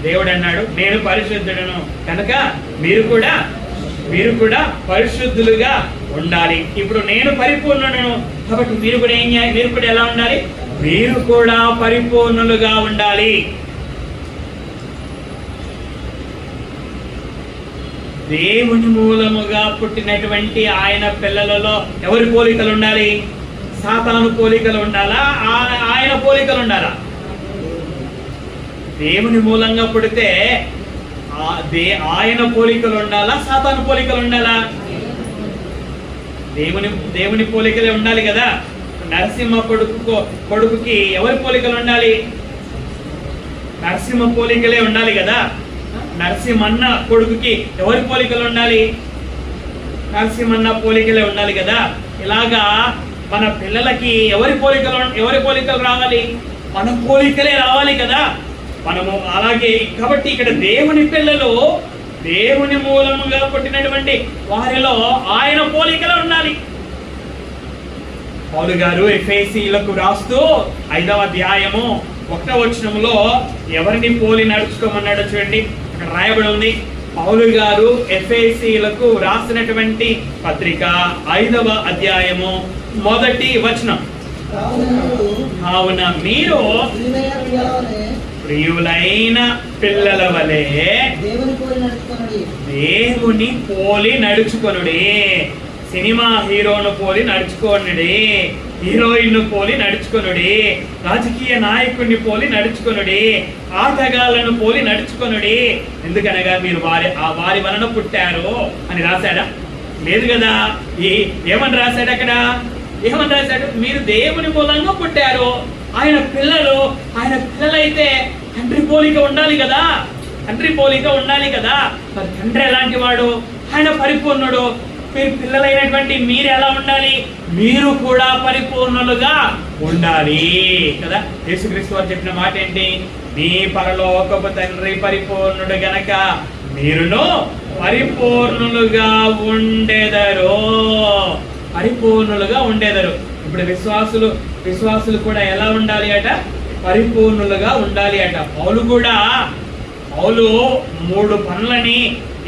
దేవుడు అన్నాడు, నేను పరిశుద్ధుడను కనుక మీరు కూడా పరిశుద్ధులుగా ఉండాలి. ఇప్పుడు నేను పరిపూర్ణుడను కాబట్టి మీరు కూడా ఎలా ఉండాలి? మీరు కూడా పరిపూర్ణులుగా ఉండాలి. దేవుని మూలముగా పుట్టినటువంటి ఆయన పిల్లలలో ఎవరి పోలికలు ఉండాలి? సాతాను పోలికలు ఉండాలా? ఆయన పోలికలు ఉండాలా? దేవుని మూలంగా పుడితే ఆయన పోలికలు ఉండాలా? సాతాను పోలికలు ఉండాలా? దేవుని పోలికలే ఉండాలి కదా. నరసింహ కొడుకుకి ఎవరి పోలికలు ఉండాలి? నరసింహ పోలికలే ఉండాలి కదా. నరసింహన్న కొడుకుకి ఎవరి పోలికలు ఉండాలి? నరసింహన్న పోలికలే ఉండాలి కదా. ఇలాగా మన పిల్లలకి ఎవరి పోలికలు రావాలి? మన పోలికలే రావాలి కదా. మనము అలాగే కాబట్టి ఇక్కడ దేవుని పిల్లలు దేవుని మూలముగా పుట్టినటువంటి వారిలో ఆయన పోలికలు ఉండాలి. పౌలు గారు ఎఫెసీయులకు రాస్తూ 5వ అధ్యాయము 1వ వచనంలో ఎవరిని పోలి నడుచుకోమన్నాడో చూడండి. అక్కడ రాయబడి ఉంది. పౌలు గారు ఎఫెసీయులకు రాసినటువంటి పత్రిక 5వ అధ్యాయము 1వ వచనం. కావున మీరు ప్రియులైన పిల్లల వలె దేవుని పోలి నడుచుకొనుడి. సినిమా హీరోను పోలి నడుచుకోనుడి, హీరోయిన్ పోలి నడుచుకొనుడి, రాజకీయ నాయకుడిని పోలి నడుచుకొనుడి, ఆటగాళ్లను పోలి నడుచుకొనుడి. ఎందుకనగా మీరు వారి వలన పుట్టారు అని రాశాడా? లేదు కదా. ఏమని రాశాడు అక్కడ? ఏమని రాశాడు? మీరు దేవుని మూలంగా పుట్టారు. ఆయన పిల్లలైతే తండ్రి పోలిక ఉండాలి కదా. తండ్రి పోలిక ఉండాలి కదా. మరి తండ్రి ఎలాంటి వాడు? ఆయన పరిపూర్ణుడు. మీరు పిల్లలైనటువంటి మీరు ఎలా ఉండాలి? మీరు కూడా పరిపూర్ణులుగా ఉండాలి కదా. యేసుక్రీస్తు వారు చెప్పిన మాట ఏంటి? మీ పరలోకపు తండ్రి పరిపూర్ణుడు గనక మీరును పరిపూర్ణులుగా ఉండేదరు. పరిపూర్ణులుగా ఉండేదరు. ఇప్పుడు విశ్వాసులు కూడా ఎలా ఉండాలి అట? పరిపూర్ణులుగా ఉండాలి అట. పౌలు 3 పనులని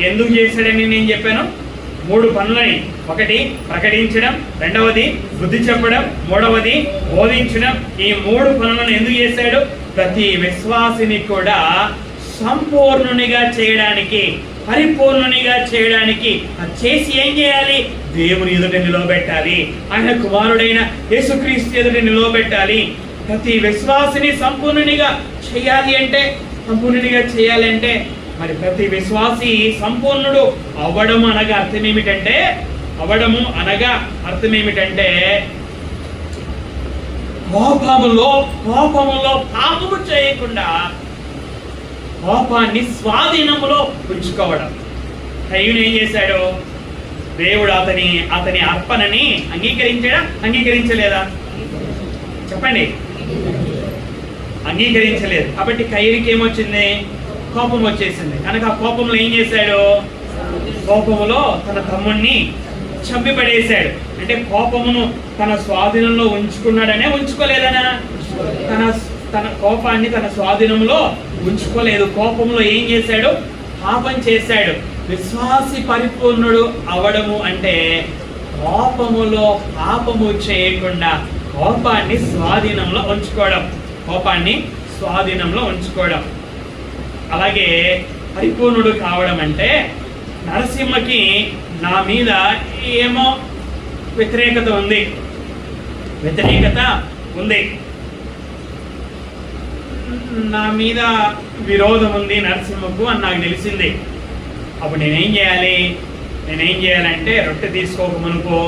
ఎందుకు చేశాడని నేను చెప్పాను. 3 పనులని. 1 ప్రకటించడం, 2వది బుద్ధి చెప్పడం, 3వది బోధించడం. ఈ 3 పనులను ఎందుకు చేశాడు? ప్రతి విశ్వాసిని కూడా సంపూర్ణునిగా చేయడానికి, పరిపూర్ణునిగా చేయడానికి చేసి ఏం చేయాలి? దేవుని ఎదుట నిలవబెట్టాలి. ఆయన కుమారుడైన యేసుక్రీస్తు ఎదుట నిలవబెట్టాలి. ప్రతి విశ్వాసిని సంపూర్ణునిగా చేయాలి అంటే మరి ప్రతి విశ్వాసి సంపూర్ణుడు అవ్వడము అనగా అర్థం ఏమిటంటే కోపములో పాపము చేయకుండా కోపాన్ని స్వాధీనములో ఉంచుకోవడం. కయ్యూను ఏం చేశాడు? దేవుడు అతని అర్పణని అంగీకరించలేదా? చెప్పండి. అంగీకరించలేదు. కాబట్టి కయ్యూనికి ఏమొచ్చింది? కోపం వచ్చేసింది. కనుక ఆ కోపంలో ఏం చేశాడు? కోపములో తన తమ్ముణ్ణి చంపిపడేశాడు. అంటే కోపమును తన స్వాధీనంలో ఉంచుకున్నాడనే ఉంచుకోలేదనా? తన కోపాన్ని తన స్వాధీనంలో ఉంచుకోలేదు. కోపంలో ఏం చేశాడు? పాపం చేశాడు. విశ్వాసి పరిపూర్ణుడు అవడము అంటే కోపములో పాపము చేయకుండా కోపాన్ని స్వాధీనంలో ఉంచుకోవడం. అలాగే పరిపూర్ణుడు కావడం అంటే నరసింహకి నా మీద ఏమో వ్యతిరేకత ఉంది. నా మీద విరోధం ఉంది నరసింహకు అని నాకు తెలిసింది. అప్పుడు నేనేం చేయాలంటే రొట్టె తీసుకోక మునుపో,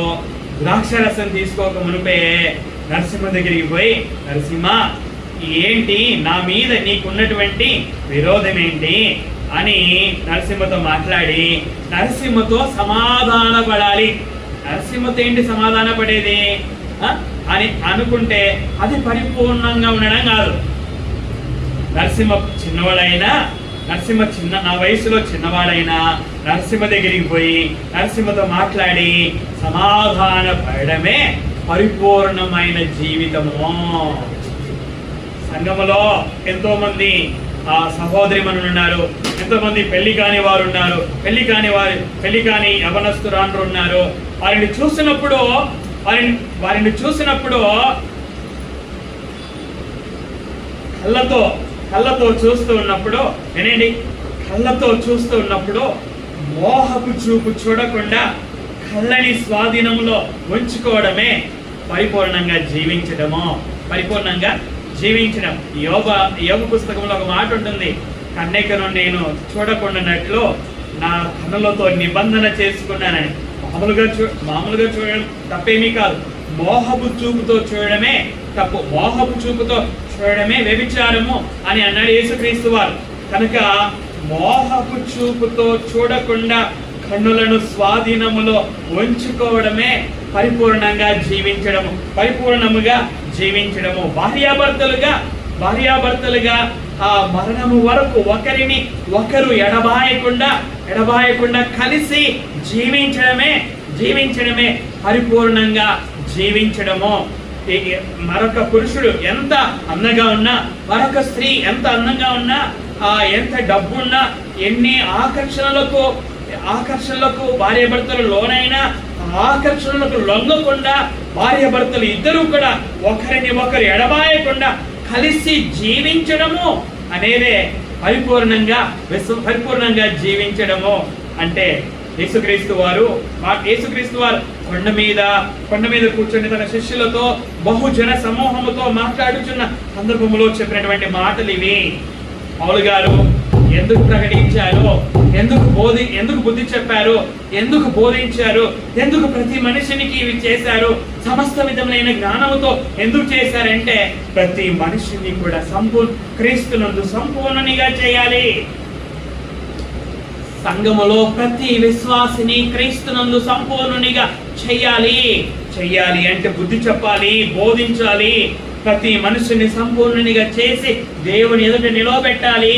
ద్రాక్షరసం తీసుకోక మునుపే నరసింహ దగ్గరికి పోయి, నరసింహ ఏంటి నా మీద నీకున్నటువంటి విరోధం ఏంటి అని నరసింహతో మాట్లాడి నరసింహతో సమాధాన పడాలి. నరసింహతో ఏంటి సమాధాన పడేది అని అనుకుంటే అది పరిపూర్ణంగా ఉండడం కాదు. నరసింహ నా వయసులో చిన్నవాడైనా నరసింహ దగ్గరికి పోయి నరసింహతో మాట్లాడి సమాధాన పడడమే పరిపూర్ణమైన జీవితము. సంఘములో ఎంతో మంది ఆ సహోదరి మనులు ఉన్నారు, ఎంతోమంది పెళ్లి కాని వారు ఉన్నారు, పెళ్లి కాని యవనస్తురాండ్రు ఉన్నారు. వారిని చూసినప్పుడు కళ్ళతో చూస్తూ ఉన్నప్పుడు, వినండి, కళ్ళతో చూస్తూ ఉన్నప్పుడు మోహపు చూపు చూడకుండా కళ్ళని స్వాధీనంలో ఉంచుకోవడమే పరిపూర్ణంగా జీవించడం. యోగ పుస్తకంలో ఒక మాట ఉంటుంది, కన్యకను నేను చూడకుండానట్లు నా కన్నులతో నిబంధన చేసుకున్నానని. మామూలుగా చూడడం తప్పేమీ కాదు, మోహపు చూపుతో చూడడమే తప్పు, మోహపు చూపుతో చూడడమే వ్యభిచారము అని అన్నాడు యేసుక్రీస్తు వారు. కనుక మోహపు చూపుతో చూడకుండా కన్నులను స్వాధీనములో ఉంచుకోవడమే పరిపూర్ణముగా జీవించడము. భార్యాభర్తలుగా ఆ మరణము వరకు ఒకరిని ఒకరు ఎడబాయకుండా కలిసి జీవించడమే పరిపూర్ణంగా జీవించడము. మరొక పురుషుడు ఎంత అందంగా ఉన్నా, మరొక స్త్రీ ఎంత అందంగా ఉన్నా, ఎంత డబ్బున్నా, ఎన్ని ఆకర్షణలకు భార్యాభర్తలు లోనైనా ఆకర్షణలకు లొంగకుండా భార్యాభర్తలు ఇద్దరు కూడా ఒకరిని ఒకరు ఎడబాయకుండా కలిసి జీవించడము అనేదే పరిపూర్ణంగా జీవించడము అంటే. యేసుక్రీస్తు వారు కొండ మీద కూర్చొని తన శిష్యులతో బహుజన సమూహముతో మాట్లాడుచున్న సందర్భంలో చెప్పినటువంటి మాటలు ఇవి. పౌలు గారు ఎందుకు ప్రకటించారు, ఎందుకు బుద్ధి చెప్పారు, ఎందుకు బోధించారు, ఎందుకు ప్రతి మనిషినికి ఇవి చేశారు, సమస్త విధములైన జ్ఞానముతో ఎందుకు చేశారంటే ప్రతి మనిషిని కూడా క్రీస్తునందు సంపూర్ణనిగా చేయాలి. సంఘములో ప్రతి విశ్వాసిని క్రీస్తునందు సంపూర్ణునిగా చెయ్యాలి అంటే బుద్ధి చెప్పాలి, బోధించాలి. ప్రతి మనుషుని సంపూర్ణునిగా చేసి దేవుని ఎదుట నిలవబెట్టాలి,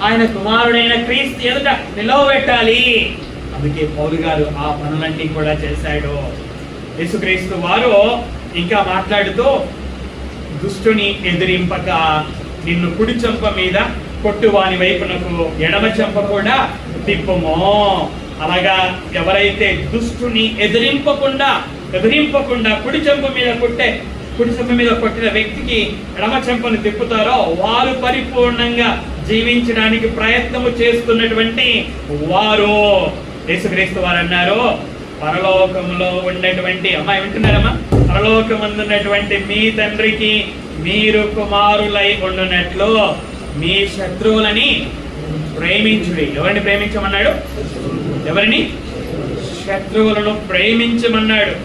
ఆయన కుమారుడైన క్రీస్తు ఎదుట నిలవబెట్టాలి. అందుకే పౌలు గారు ఆ పనులన్నీ కూడా చేశాడు. యేసుక్రీస్తు వారు ఇంకా మాట్లాడుతూ, దుష్టుని ఎదిరింపక నిన్ను కుడి చెంప మీద కొట్టువాని వైపునకు ఎడమ చెంప కూడా తిప్పుమో. అలాగా ఎవరైతే దుష్టుని ఎదిరింపకుండా కుడి చెంప మీద కొట్టిన వ్యక్తికి ఎడమ చెంపను తిప్పుతారో వారు పరిపూర్ణంగా జీవించడానికి ప్రయత్నము చేస్తున్నటువంటి వారు. యేసుక్రీస్తు వారు అన్నారు, పరలోకములో ఉండేటువంటి అమ్మాయి వింటున్నారమ్మా, పరలోకమందున్నటువంటి మీ తండ్రికి మీరు కుమారులై ఉండునట్లు మీ శత్రువులని ప్రేమించుడి. ఎవరిని ప్రేమించమన్నాడు? శత్రువులను ప్రేమించమన్నాడు.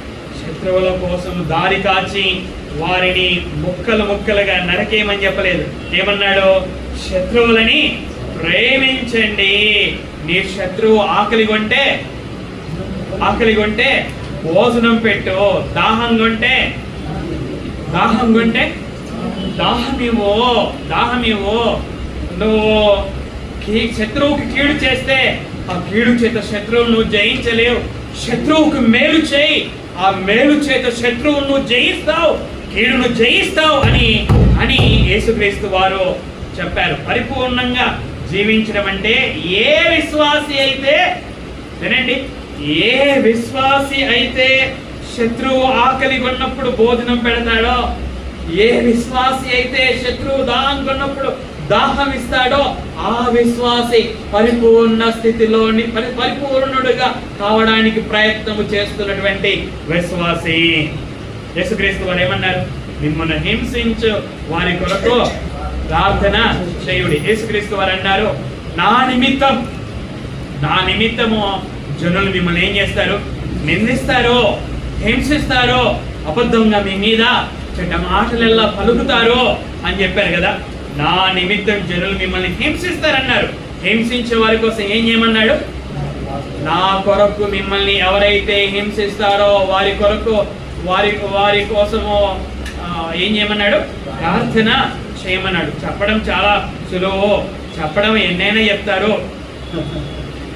శత్రువుల కోసం దారి కాచి వారిని ముక్కలుగా నరకేయమని చెప్పలేదు. ఏమన్నాడు? శత్రువులని ప్రేమించండి. నీ శత్రువు ఆకలి కొంటే భోజనం పెట్టు, దాహం కొంటే దాహమివో. నువ్వు శత్రువుకి కీడు చేస్తే ఆ కీడు చేత శత్రువును నువ్వు జయించలేవు. శత్రువుకు మేలు చేయి, ఆ మేలు చేత శత్రువును నువ్వు జయిస్తావు, కీడును జయిస్తావు అని యేసుక్రీస్తు వారు చెప్పారు. పరిపూర్ణంగా జీవించడం అంటే ఏ విశ్వాసి అయితే శత్రువు ఆకలి కొన్నప్పుడు భోజనం పెడతాడో, ఏ విశ్వాసి అయితే శత్రువు దాహం కొన్నప్పుడు దాహం ఇస్తాడో ఆ విశ్వాసి పరిపూర్ణ స్థితిలోని పరిపూర్ణుడుగా కావడానికి ప్రయత్నము చేస్తున్నటువంటి విశ్వాసి. యేసుక్రీస్తు వారు ఏమన్నారు? మిమ్మల్ని హింసించు వారి కొరకు ప్రార్థన చేయుడి. యేసుక్రీస్తు వారు అన్నారు, నా నిమిత్తము జనులు మిమ్మల్ని ఏం చేస్తారు? నిందిస్తారు, హింసిస్తారు, అబద్ధంగా మీ మీద చెడ్డ మాటలెల్లా పలుకుతారు అని చెప్పారు కదా. నా నిమిత్తం జనులు మిమ్మల్ని హింసిస్తారన్నారు. హింసించే వారి కోసం ఏం చేయమన్నాడు? నా కొరకు మిమ్మల్ని ఎవరైతే హింసిస్తారో వారి కొరకు వారి కోసము ఏం చేయమన్నాడు? ప్రార్థన చేయమన్నాడు. చెప్పడం చాలా సులువు, చెప్పడం ఎన్నైనా చెప్తారు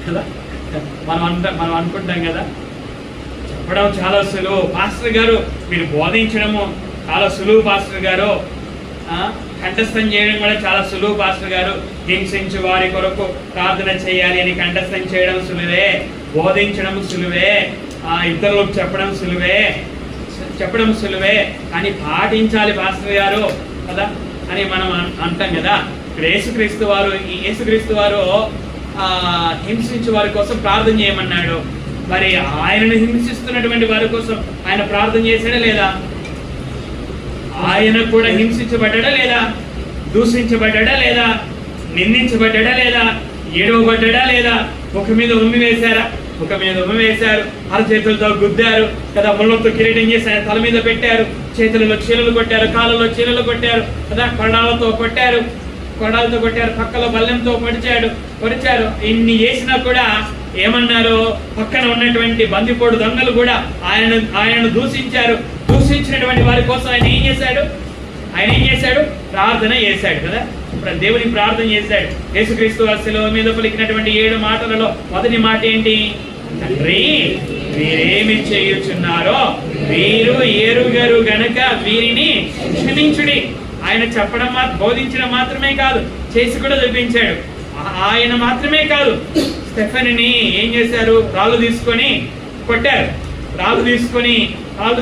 కదా, మనం అనుకుంటాం కదా. చెప్పడం చాలా సులువు పాస్టర్ గారు, మీరు బోధించడము చాలా సులువు పాస్టర్ గారు. కంఠస్థం చేయడం కూడా చాలా సులువు పాస్టర్ గారు. హింసించు వారి కొరకు ప్రార్థన చేయాలి అని కంఠస్థం చేయడం సులువే, బోధించడం సులువే, ఇతరులకు చెప్పడం సులువే, కానీ పాటించాలి పాస్టర్ గారు కదా అని మనం అంటాం కదా. ఇప్పుడు యేసుక్రీస్తు వారు హింసించే వారి కోసం ప్రార్థన చేయమన్నాడు. మరి ఆయనను హింసిస్తున్నటువంటి వారి కోసం ఆయన ప్రార్థన చేశాడా లేదా? ఆయన కూడా హింసించబడ్డా లేదా? దూషించబడ్డా లేదా? నిందించబడ్డా లేదా? ఏడవబడ్డా లేదా? ముఖ మీద ఉమ్మి వేశారు, అరచేతులతో గుద్దారు కదా, ముళ్ళతో కిరీటం చేసి ఆయన తల మీద పెట్టారు, చేతులలో చీలలు కొట్టారు, కాళ్ళలో చీలలు కొట్టారు కదా, కొడాలతో కొట్టారు, పక్కలో బల్లెంతో పొడిచారు. ఇన్ని చేసినా కూడా ఏమన్నారు? పక్కన ఉన్నటువంటి బందిపోడు దొంగలు కూడా ఆయనను దూషించినటువంటి వారి కోసం ఆయన ఏం చేశాడు? ప్రార్థన చేశాడు కదా. ఇప్పుడు దేవుని ప్రార్థన చేశాడు. యేసుక్రీస్తు శిలువ మీద పలికినటువంటి 7 మాటలలో మొదటి మాట ఏంటి? తండ్రి, వీరేమి చేయుచున్నారో వీరు ఎరుగరు గనక వీరిని క్షమించుడి. ఆయన చెప్పడం బోధించడం మాత్రమే కాదు, చేసి కూడా చూపించాడు. ఆయన మాత్రమే కాదు, స్టెఫెనుని ఏం చేశారు? రాళ్ళు తీసుకొని కొట్టారు. రాళ్ళు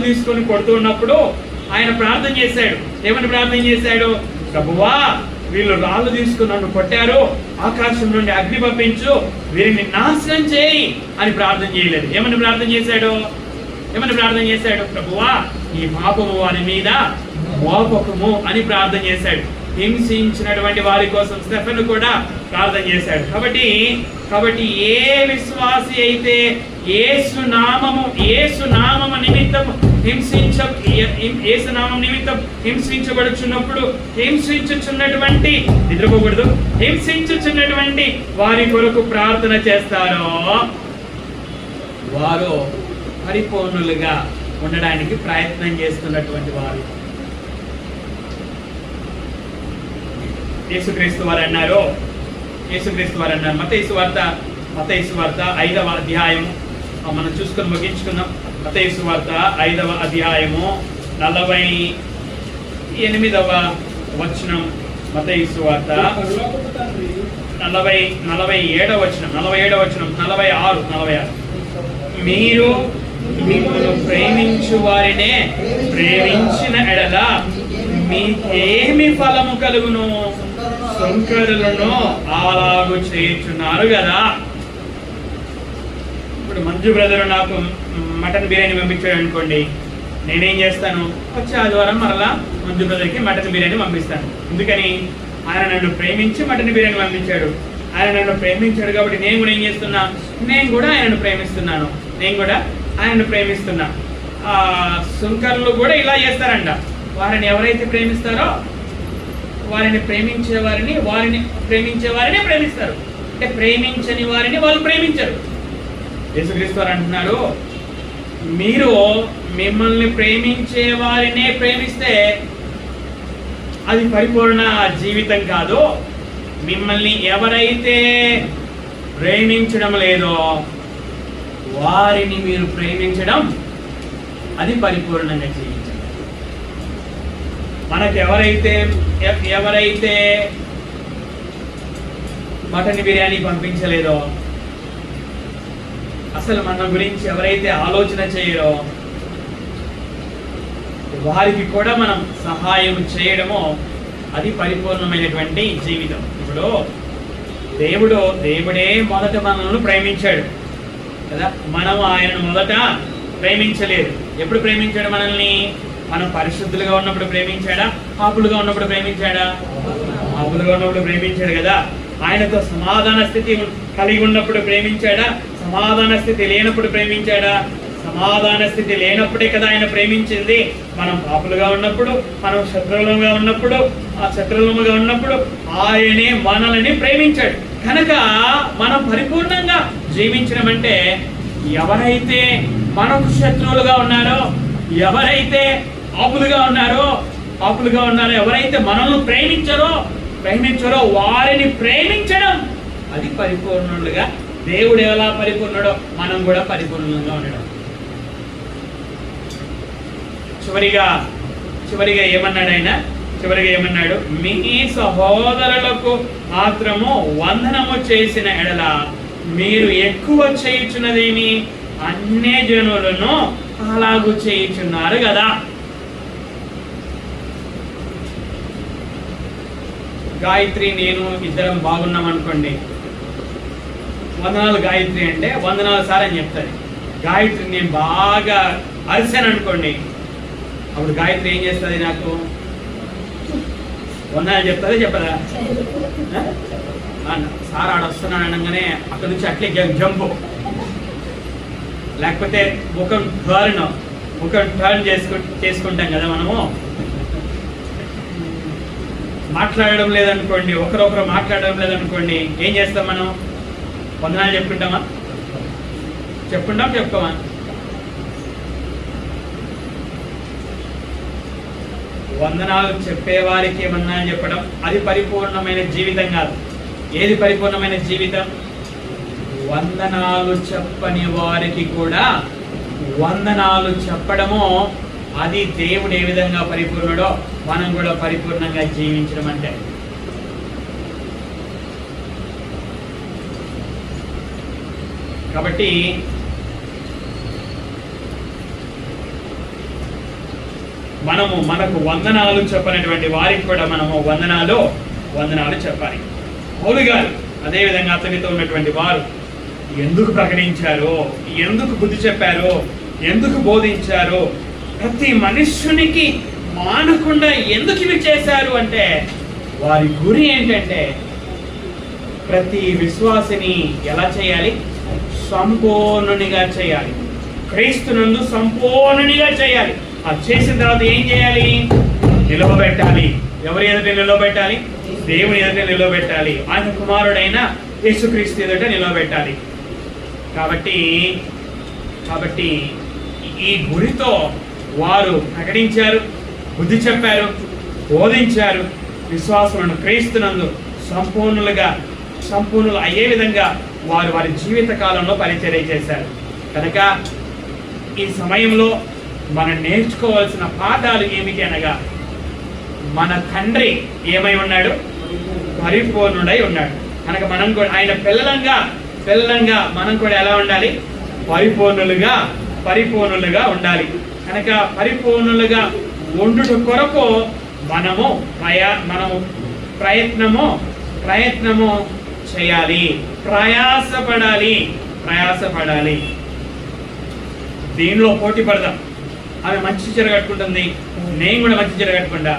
తీసుకొని కొడుతూ ఉన్నప్పుడు ఆయన ప్రార్థన చేశాడు. ఏమని ప్రార్థన చేశాడు? ప్రభువా, వీళ్ళు రాళ్ళు తీసుకుని నన్ను కొట్టారు, ఆకాశం నుండి అగ్ని పంపించు, వీరిని నాశనం చేయి అని ప్రార్థన చేయలేదు. ఏమని ప్రార్థన చేశాడు? ప్రభువా, ఈ పాపము వారి మీద మోపకము అని ప్రార్థన చేశాడు. హింసించినటువంటి వారి కోసం స్టెఫెను కూడా ప్రార్థన చేశాడు. కాబట్టి ఏ విశ్వాసి అయితే యేసు నామము నిమిత్తం హింసించబడుచున్నప్పుడు హింసించుచున్నటువంటి వారి కొరకు ప్రార్థన చేస్తారో వారు పరిపూర్ణులుగా ఉండడానికి ప్రయత్నం చేస్తున్నటువంటి వారు. యేసుక్రీస్తు వారు అన్నారు మత్తయి సువార్త 5వ అధ్యాయము మనం చూసుకొని ముగించుకుందాం. మత్తయి సువార్త 5వ అధ్యాయము 48వ వచనం. మత్తయి సువార్త 47వ వచనం, 46. మీరు మిమ్మల్ని ప్రేమించు వారినే ప్రేమించిన ఎడల మీకేమి ఫలము కలుగును? సుంకరులను అలాగు చేయుచున్నారు కదా. ఇప్పుడు మంజు బ్రదర్ నాకు మటన్ బిర్యానీ పంపించాడు అనుకోండి, నేనేం చేస్తాను? వచ్చే ఆదివారం మరలా మంజు బ్రదర్కి మటన్ బిర్యానీ పంపిస్తాను. ఎందుకని? ఆయన నన్ను ప్రేమించి మటన్ బిర్యానీ పంపించాడు. ఆయన నన్ను ప్రేమించాడు కాబట్టి నేను కూడా ఏం చేస్తున్నా? నేను కూడా ఆయనను ప్రేమిస్తున్నా. సుంకర్లు కూడా ఇలా చేస్తారంట. వారిని ఎవరైతే ప్రేమిస్తారో వారిని ప్రేమించే వారిని ప్రేమిస్తారు. అంటే ప్రేమించని వారిని వాళ్ళు ప్రేమించరు. యేసుక్రీస్తు వారు అంటున్నారు, మీరు మిమ్మల్ని ప్రేమించే వారినే ప్రేమిస్తే అది పరిపూర్ణ జీవితం కాదు. మిమ్మల్ని ఎవరైతే ప్రేమించడం లేదో వారిని మీరు ప్రేమించడం అది పరిపూర్ణంగా జీవించడం. మనకు ఎవరైతే మటన్ బిర్యానీ పంపించలేదో, అసలు మన గురించి ఎవరైతే ఆలోచన చేయరో వారికి కూడా మనం సహాయం చేయడమో అది పరిపూర్ణమైనటువంటి జీవితం. ఇప్పుడు దేవుడే మొదట మనల్ని ప్రేమించాడు కదా. మనం ఆయనను మొదట ప్రేమించలేదు. ఎప్పుడు ప్రేమించాడు మనల్ని? మనం పరిశుద్ధులుగా ఉన్నప్పుడు ప్రేమించాడా? పాపులుగా ఉన్నప్పుడు ప్రేమించాడా? పాపులుగా ఉన్నప్పుడు ప్రేమించాడు కదా. ఆయనతో సమాధాన స్థితి కలిగి ఉన్నప్పుడు ప్రేమించాడా? సమాధాన స్థితి లేనప్పుడు ప్రేమించాడా? సమాధాన స్థితి లేనప్పుడే కదా ఆయన ప్రేమించింది. మనం పాపులుగా ఉన్నప్పుడు, మనం శత్రువులుగా ఉన్నప్పుడు ఆయనే మనల్ని ప్రేమించాడు. కనుక మనం పరిపూర్ణంగా జీవించడం అంటే ఎవరైతే మనకు శత్రువులుగా ఉన్నారో, ఎవరైతే పాపులుగా ఉన్నారో, ఎవరైతే మనల్ని ప్రేమించారో వారిని ప్రేమించడం అది పరిపూర్ణులుగా. దేవుడు ఎలా పరిపూర్ణుడో మనం కూడా పరిపూర్ణంగా ఉండడం. చివరిగా ఏమన్నాడు ఆయన? చివరిగా ఏమన్నాడు? మీ సహోదరులకు మాత్రము వందనము చేసిన ఎడల మీరు ఎక్కువ చేయుచున్నదేమి? అన్య జనులను అలాగూ చేయుచున్నారు కదా. గాయత్రి నేను ఇద్దరం బాగున్నాం అనుకోండి, వందనాలు గాయత్రి అంటే వందనాలు సార్ అని చెప్తాను. గాయత్రి నేను బాగా అరిశాను అనుకోండి, అప్పుడు గాయత్రి ఏం చేస్తుంది? నాకు వందనాలు చెప్తుంది, చెప్పదా? సార్ ఆడొస్తున్నాను అనగానే అక్కడి నుంచి అట్లే జంపు, లేకపోతే ముఖం టర్న్ చేసుకుంటాం కదా మనము. మాట్లాడడం లేదనుకోండి, ఒకరొకరు మాట్లాడడం లేదనుకోండి, ఏం చేస్తాం మనం? వందనాలు చెప్పుకుంటామా? చెప్పుకోమా? వందనాలు చెప్పేవారికి ఏమన్నా చెప్పడం అది పరిపూర్ణమైన జీవితం కాదు. ఏది పరిపూర్ణమైన జీవితం? వందనాలు చెప్పని వారికి కూడా వందనాలు చెప్పడము, అది దేవుడు ఏ విధంగా పరిపూర్ణుడో మనం కూడా పరిపూర్ణంగా జీవించడం అంటే. కాబట్టి మనకు వందనాలు చెప్పినటువంటి వారికి కూడా మనము వందనాలు చెప్పాలి. పౌలు గారు అదేవిధంగా అతనితో ఉన్నటువంటి వారు ఎందుకు ప్రకటించారో, ఎందుకు బుద్ధి చెప్పారో, ఎందుకు బోధించారో, ప్రతి మనుష్యునికి మానకుండా ఎందుకు ఇవి చేశారు అంటే, వారి గురి ఏంటంటే ప్రతి విశ్వాసిని ఎలా చేయాలి? సంపూర్ణునిగా చేయాలి. క్రీస్తునందు సంపూర్ణునిగా చేయాలి. అది చేసిన తర్వాత ఏం చేయాలి? నిలవబెట్టాలి. ఎవరి ఎదుట నిలవబెట్టాలి? దేవుని ఎదుట నిలవబెట్టాలి. ఆయన కుమారుడైన యేసుక్రీస్తు ఎదుట నిలవబెట్టాలి. కాబట్టి ఈ గురితో వారు ప్రకటించారు, బుద్ధి చెప్పారు, బోధించారు. విశ్వాసులను క్రీస్తునందు సంపూర్ణులు అయ్యే విధంగా వారి జీవిత కాలంలో పరిచర్య చేశారు. కనుక ఈ సమయంలో మనం నేర్చుకోవాల్సిన పాఠాలు ఏమిటి అనగా, మన తండ్రి ఏమై ఉన్నాడు? పరిపూర్ణుడై ఉన్నాడు. కనుక మనం కూడా ఆయన పిల్లలంగా మనం కూడా ఎలా ఉండాలి? పరిపూర్ణులుగా ఉండాలి. కనుక పరిపూర్ణులుగా ఉండుట కొరకు మనము ప్రయత్నము చేయాలి, ప్రయాసపడాలి. దీనిలో పోటీ పడదాం. ఆమె మంచి చీర కట్టుకుంటుంది, నేను కూడా మంచి చీర కట్టుకుంటా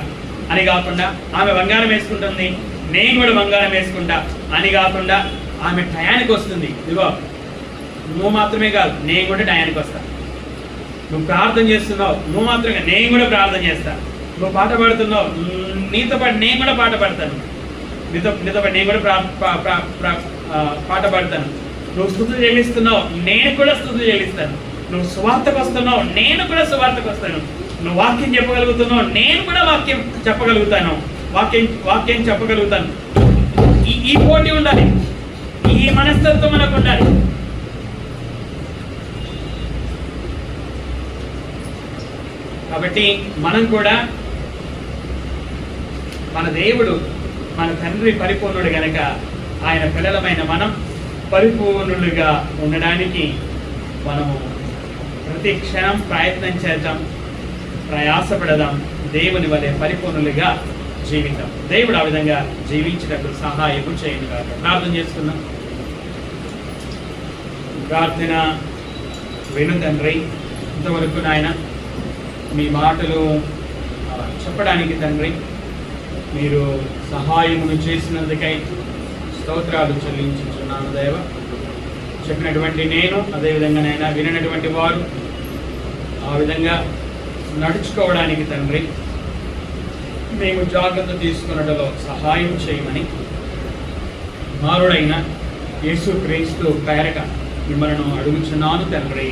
అని కాకుండా, ఆమె బంగారం వేసుకుంటుంది, నేను కూడా బంగారం వేసుకుంటా అని కాకుండా, ఆమె టయానికి వస్తుంది. ఇదిగో నువ్వు మాత్రమే కాదు, నేను కూడా టయానికి వస్తా. నువ్వు ప్రార్థన చేస్తున్నావు, నువ్వు మాత్రమే, నేను కూడా ప్రార్థన చేస్తా. నువ్వు పాట పాడుతున్నావు, నీతో పాటు నేను కూడా పాట పాడతాను. నీతో పాటు నేను కూడా పాట పాడతాను. నువ్వు స్తుతులు చెల్లిస్తున్నావు, నేను కూడా స్తుతులు చెల్లిస్తాను. నువ్వు సువార్తకు వస్తున్నావు, నేను కూడా సువార్తకు వస్తాను. నువ్వు వాక్యం చెప్పగలుగుతున్నావు, నేను కూడా వాక్యం చెప్పగలుగుతాను. వాక్యం చెప్పగలుగుతాను. ఈ పోటీ ఉండాలి, ఈ మనస్తత్వం మనకు ఉండాలి. కాబట్టి మనం కూడా మన దేవుడు, మన తండ్రి పరిపూర్ణుడు గనక ఆయన పిల్లలమైన మనం పరిపూర్ణులుగా ఉండడానికి మనము ప్రతి క్షణం ప్రయత్నం చేద్దాం, ప్రయాసపడదాం. దేవుని వలె పరిపూర్ణులుగా జీవితం. దేవుడు ఆ విధంగా జీవించినప్పుడు సహాయము చేయను కాక. ప్రార్థన చేసుకుందాం. ప్రార్థన విను తండ్రి. ఇంతవరకు నాయన మీ మాటలు చెప్పడానికి తండ్రి మీరు సహాయమును చేసినందుకై స్తోత్రాలు చెల్లించుచున్నాను దేవ. చెప్పినటువంటి నేను, అదేవిధంగా నైనా వినటువంటి వారు ఆ విధంగా నడుచుకోవడానికి తండ్రి మేము జాగ్రత్త తీసుకున్నట్లో సహాయం చేయమని కుమారుడైన యేసుక్రీస్తు పేరట మిమ్మల్ని అడుగుచున్నాను తండ్రి.